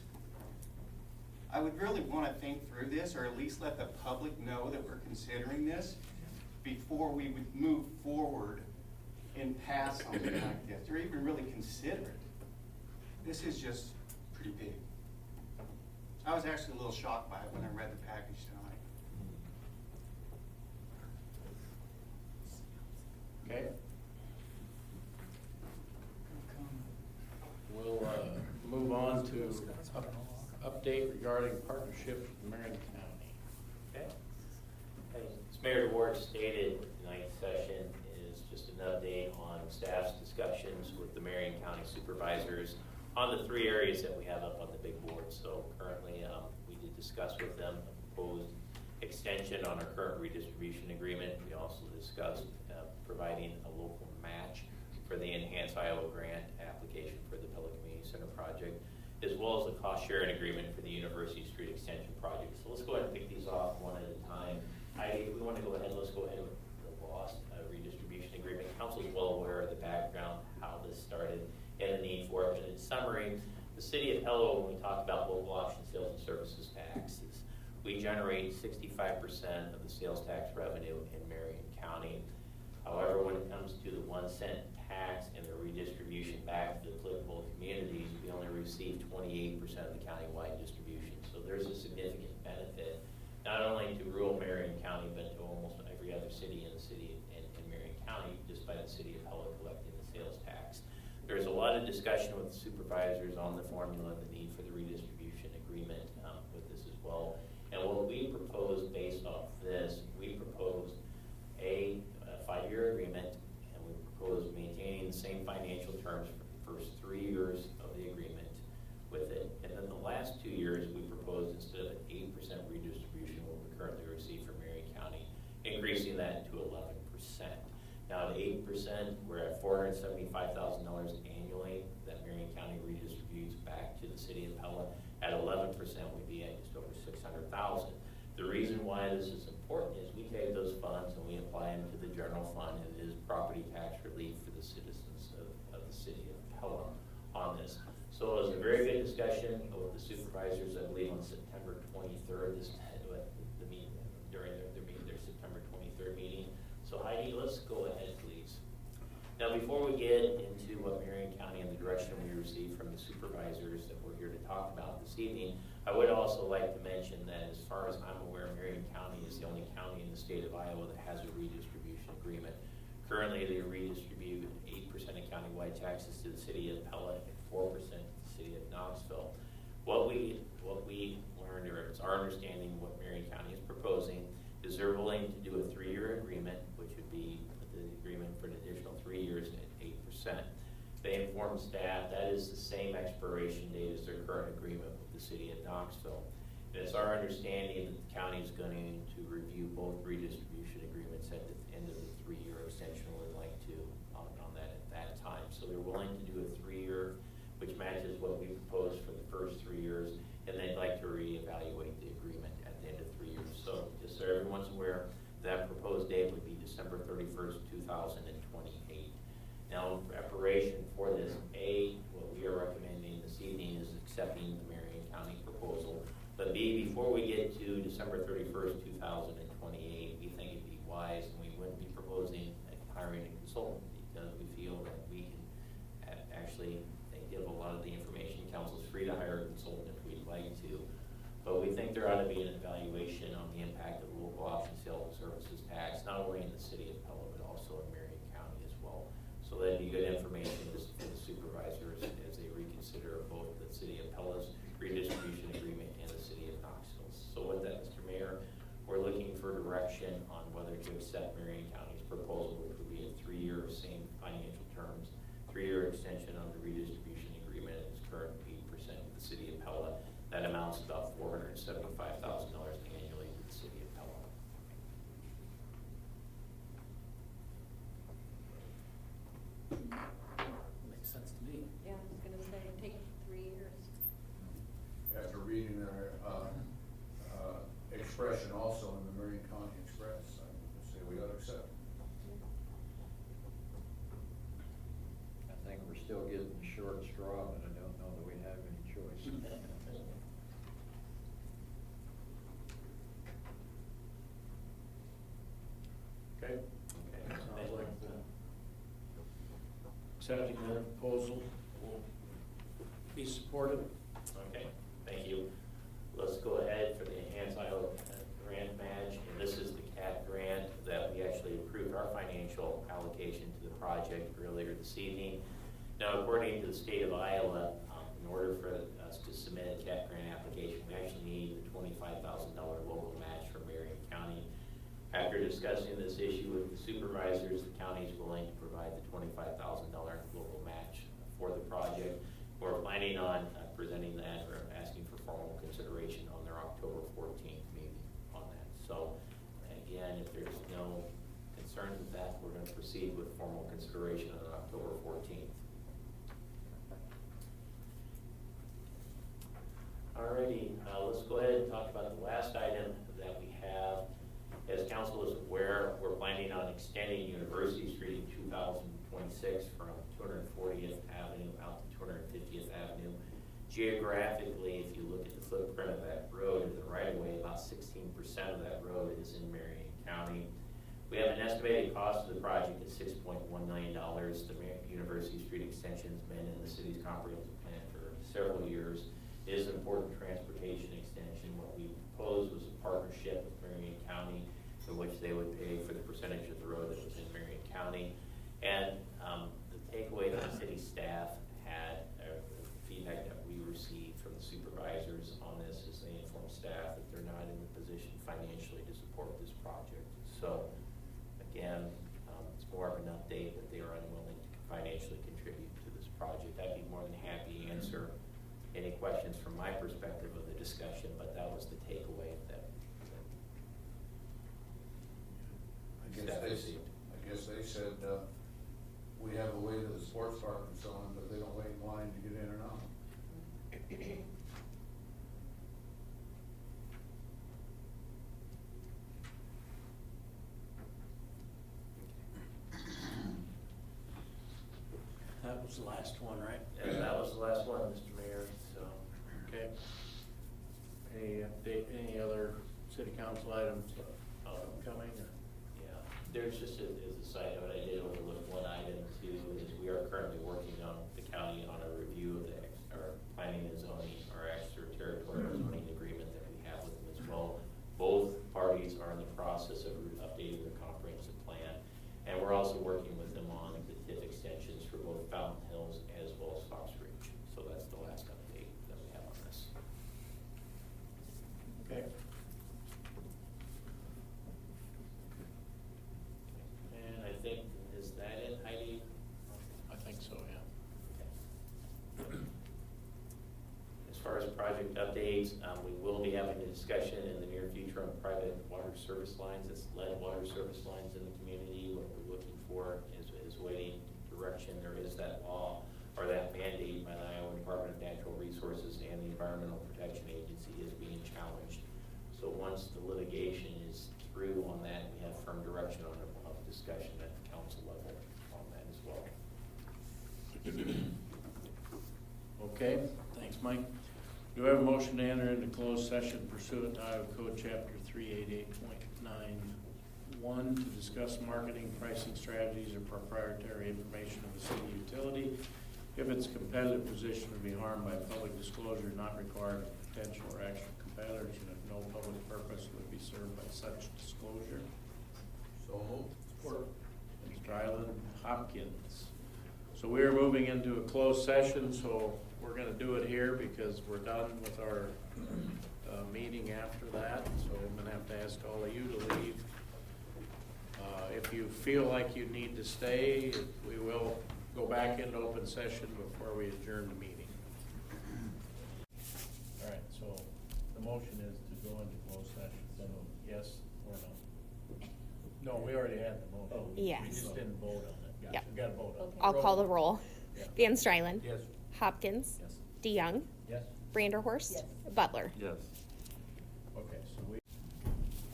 Speaker 2: I would really want to think through this, or at least let the public know that we're considering this before we would move forward and pass something like this, or even really consider it. This is just pretty big. I was actually a little shocked by it when I read the package tonight.
Speaker 1: Okay? We'll move on to update regarding partnership with Marion County.
Speaker 8: Okay. As Mayor DeWard stated, tonight's session is just an update on staff's discussions with the Marion County supervisors on the 3 areas that we have up on the big board. So currently, we did discuss with them a proposed extension on our current redistribution agreement. We also discussed providing a local match for the Enhanced Iowa Grant application for the Pella Community Center project, as well as the cost sharing agreement for the University Street Extension project. So let's go ahead and pick these off one at a time. We want to go ahead, let's go ahead with the lost redistribution agreement. Council is well aware of the background, how this started, and the need for it. And in summary, the City of Pella, when we talk about local option sales and services taxes, We generate 65% of the sales tax revenue in Marion County. However, when it comes to the 1 cent tax and the redistribution back to the applicable communities, we only receive 28% of the countywide distribution. So there's a significant benefit, not only to rural Marion County, but to almost every other city in the city in Marion County, just by the City of Pella collecting the sales tax. There's a lot of discussion with the supervisors on the formula, the need for the redistribution agreement with this as well. And what we proposed based off this, we proposed a 5-year agreement, and we proposed maintaining the same financial terms for the first 3 years of the agreement with it. And then the last 2 years, we proposed, instead of an 8% redistribution, what we currently receive from Marion County, increasing that to 11%. Now at 8%, we're at $475,000 annually that Marion County redistributes back to the City of Pella. At 11%, we'd be at just over $600,000. The reason why this is important is we take those funds and we apply them to the general fund, and it is property tax relief for the citizens of the City of Pella on this. So it was a very good discussion with the supervisors, I believe, on September 23rd, the meeting, during their September 23rd meeting. So Heidi, let's go ahead, please. Now, before we get into what Marion County and the direction we received from the supervisors that we're here to talk about this evening, I would also like to mention that as far as I'm aware, Marion County is the only county in the state of Iowa that has a redistribution agreement. Currently, they redistribute 8% of countywide taxes to the City of Pella and 4% to the City of Knoxville. What we learned, or it's our understanding, what Marion County is proposing is they're willing to do a 3-year agreement, which would be the agreement for an additional 3 years at 8%. They informed staff that is the same expiration date as their current agreement with the City of Knoxville. And it's our understanding that the county is going to review both redistribution agreements at the end of the 3-year extension, or would like to on that at that time. So they're willing to do a 3-year, which matches what we proposed for the first 3 years, and they'd like to reevaluate the agreement at the end of 3 years. So just so everyone's aware, that proposed date would be December 31st, 2028. Now, in preparation for this, what we are recommending this evening is accepting the Marion County proposal. But B, before we get to December 31st, 2028, we think it'd be wise, and we wouldn't be proposing hiring a consultant, because we feel that we can actually give a lot of the information. Council's free to hire a consultant if we'd like to. But we think there ought to be an evaluation on the impact of the local option sales and services tax, not only in the City of Pella, but also in Marion County as well. So that'd be good information for the supervisors as they reconsider both the City of Pella's redistribution agreement and the City of Knoxville. So with that, Mr. Mayor, we're looking for direction on whether to accept Marion County's proposal, which would be a 3-year, same financial terms, 3-year extension on the redistribution agreement at its current 8% with the City of Pella. That amounts to about $475,000 annually with the City of Pella.
Speaker 1: Makes sense to me.
Speaker 3: Yeah, I was gonna say, take 3 years.
Speaker 14: After reading our expression also in the Marion County Express, I would say we ought to accept. I think we're still getting the short straw, but I don't know that we have any choice.
Speaker 1: Okay.
Speaker 14: Sounds like
Speaker 1: Accepting the proposal will be supported.
Speaker 8: Okay, thank you. Let's go ahead for the Enhanced Iowa Grant Match. And this is the CAT grant that we actually approved our financial allocation to the project earlier this evening. Now, according to the state of Iowa, in order for us to submit a CAT grant application, we actually need the $25,000 local match from Marion County. After discussing this issue with the supervisors, the county is willing to provide the $25,000 local match for the project. We're planning on presenting that, or asking for formal consideration on their October 14th meeting on that. So again, if there's no concerns with that, we're going to proceed with formal consideration on October 14th. Alrighty, let's go ahead and talk about the last item that we have. As council is aware, we're planning on extending University Street in 2026 from 240th Avenue out to 250th Avenue. Geographically, if you look at the footprint of that road and the right of way, about 16% of that road is in Marion County. We have an estimated cost of the project at $6.1 million. The University Street Extension's been in the city's comprehensive plan for several years. It is an important transportation extension. What we proposed was a partnership with Marion County in which they would pay for the percentage of the road that was in Marion County. And the takeaway that the city staff had, the feedback that we received from the supervisors on this is they informed staff that they're not in the position financially to support this project. So again, it's more of an update that they are unwilling to financially contribute to this project. I'd be more than happy to answer any questions from my perspective of the discussion, but that was the takeaway that staff received.
Speaker 14: I guess they said, we have a way to the sports park and so on, but they don't wait in line to get in or not.
Speaker 1: That was the last one, right?
Speaker 8: And that was the last one, Mr. Mayor, so.
Speaker 1: Okay. Any other city council items coming?
Speaker 8: Yeah, there's just as a side note, I did overlook one item too, is we are currently working on the county on a review of our planning and zoning, our extraterritorial zoning agreement that we have with them as well. Both parties are in the process of updating their comprehensive plan, and we're also working with them on the TIF extensions for both Fountain Hills as well as Fox Ridge. So that's the last update that we have on this.
Speaker 1: Okay.
Speaker 8: And I think, is that it, Heidi?
Speaker 1: I think so, yeah.
Speaker 8: Okay. As far as project updates, we will be having a discussion in the near future on private water service lines. It's lead water service lines in the community. What we're looking for is waiting direction. There is that law or that mandate by the Iowa Department of Natural Resources and the Environmental Protection Agency is being challenged. So once the litigation is through on that, we have firm direction on a discussion at the council level on that as well.
Speaker 1: Okay, thanks, Mike. Do I have a motion to enter into closed session pursuant to Iowa Code Chapter 388.91 to discuss marketing, pricing strategies, or proprietary information of the city utility if its competitive position would be harmed by public disclosure not required of potential or actual competitors, and if no public purpose would be served by such disclosure.
Speaker 14: So moved.
Speaker 1: Support. Mr. Island Hopkins. So we are moving into a closed session, so we're gonna do it here because we're done with our meeting after that. So I'm gonna have to ask all of you to leave. If you feel like you need to stay, we will go back into open session before we adjourn the meeting. All right, so the motion is to go into closed session. Yes or no? No, we already had the motion.
Speaker 16: Yes.
Speaker 1: We just didn't vote on it.
Speaker 16: Yep.
Speaker 1: We got to vote on it.
Speaker 16: I'll call the roll.
Speaker 1: Yeah.
Speaker 16: Van Strylen.
Speaker 1: Yes.
Speaker 16: Hopkins.
Speaker 1: Yes.
Speaker 16: DeYoung.
Speaker 1: Yes.
Speaker 16: Branderhorst.
Speaker 3: Yes.
Speaker 16: Butler.
Speaker 14: Yes.
Speaker 1: Okay, so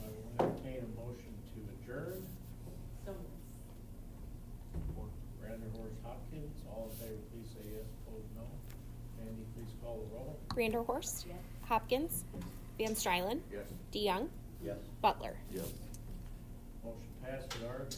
Speaker 1: I will entertain a motion to adjourn.
Speaker 3: So,
Speaker 1: Branderhorst Hopkins, all in favor, please say yes. Opposed, no. Andy, please call the roll.
Speaker 16: Branderhorst.
Speaker 3: yes.
Speaker 16: Hopkins. Van Strylen.
Speaker 14: Yes.
Speaker 16: DeYoung.
Speaker 14: Yes.
Speaker 16: Butler.
Speaker 14: Yes.
Speaker 1: Motion passed, we are adjourned.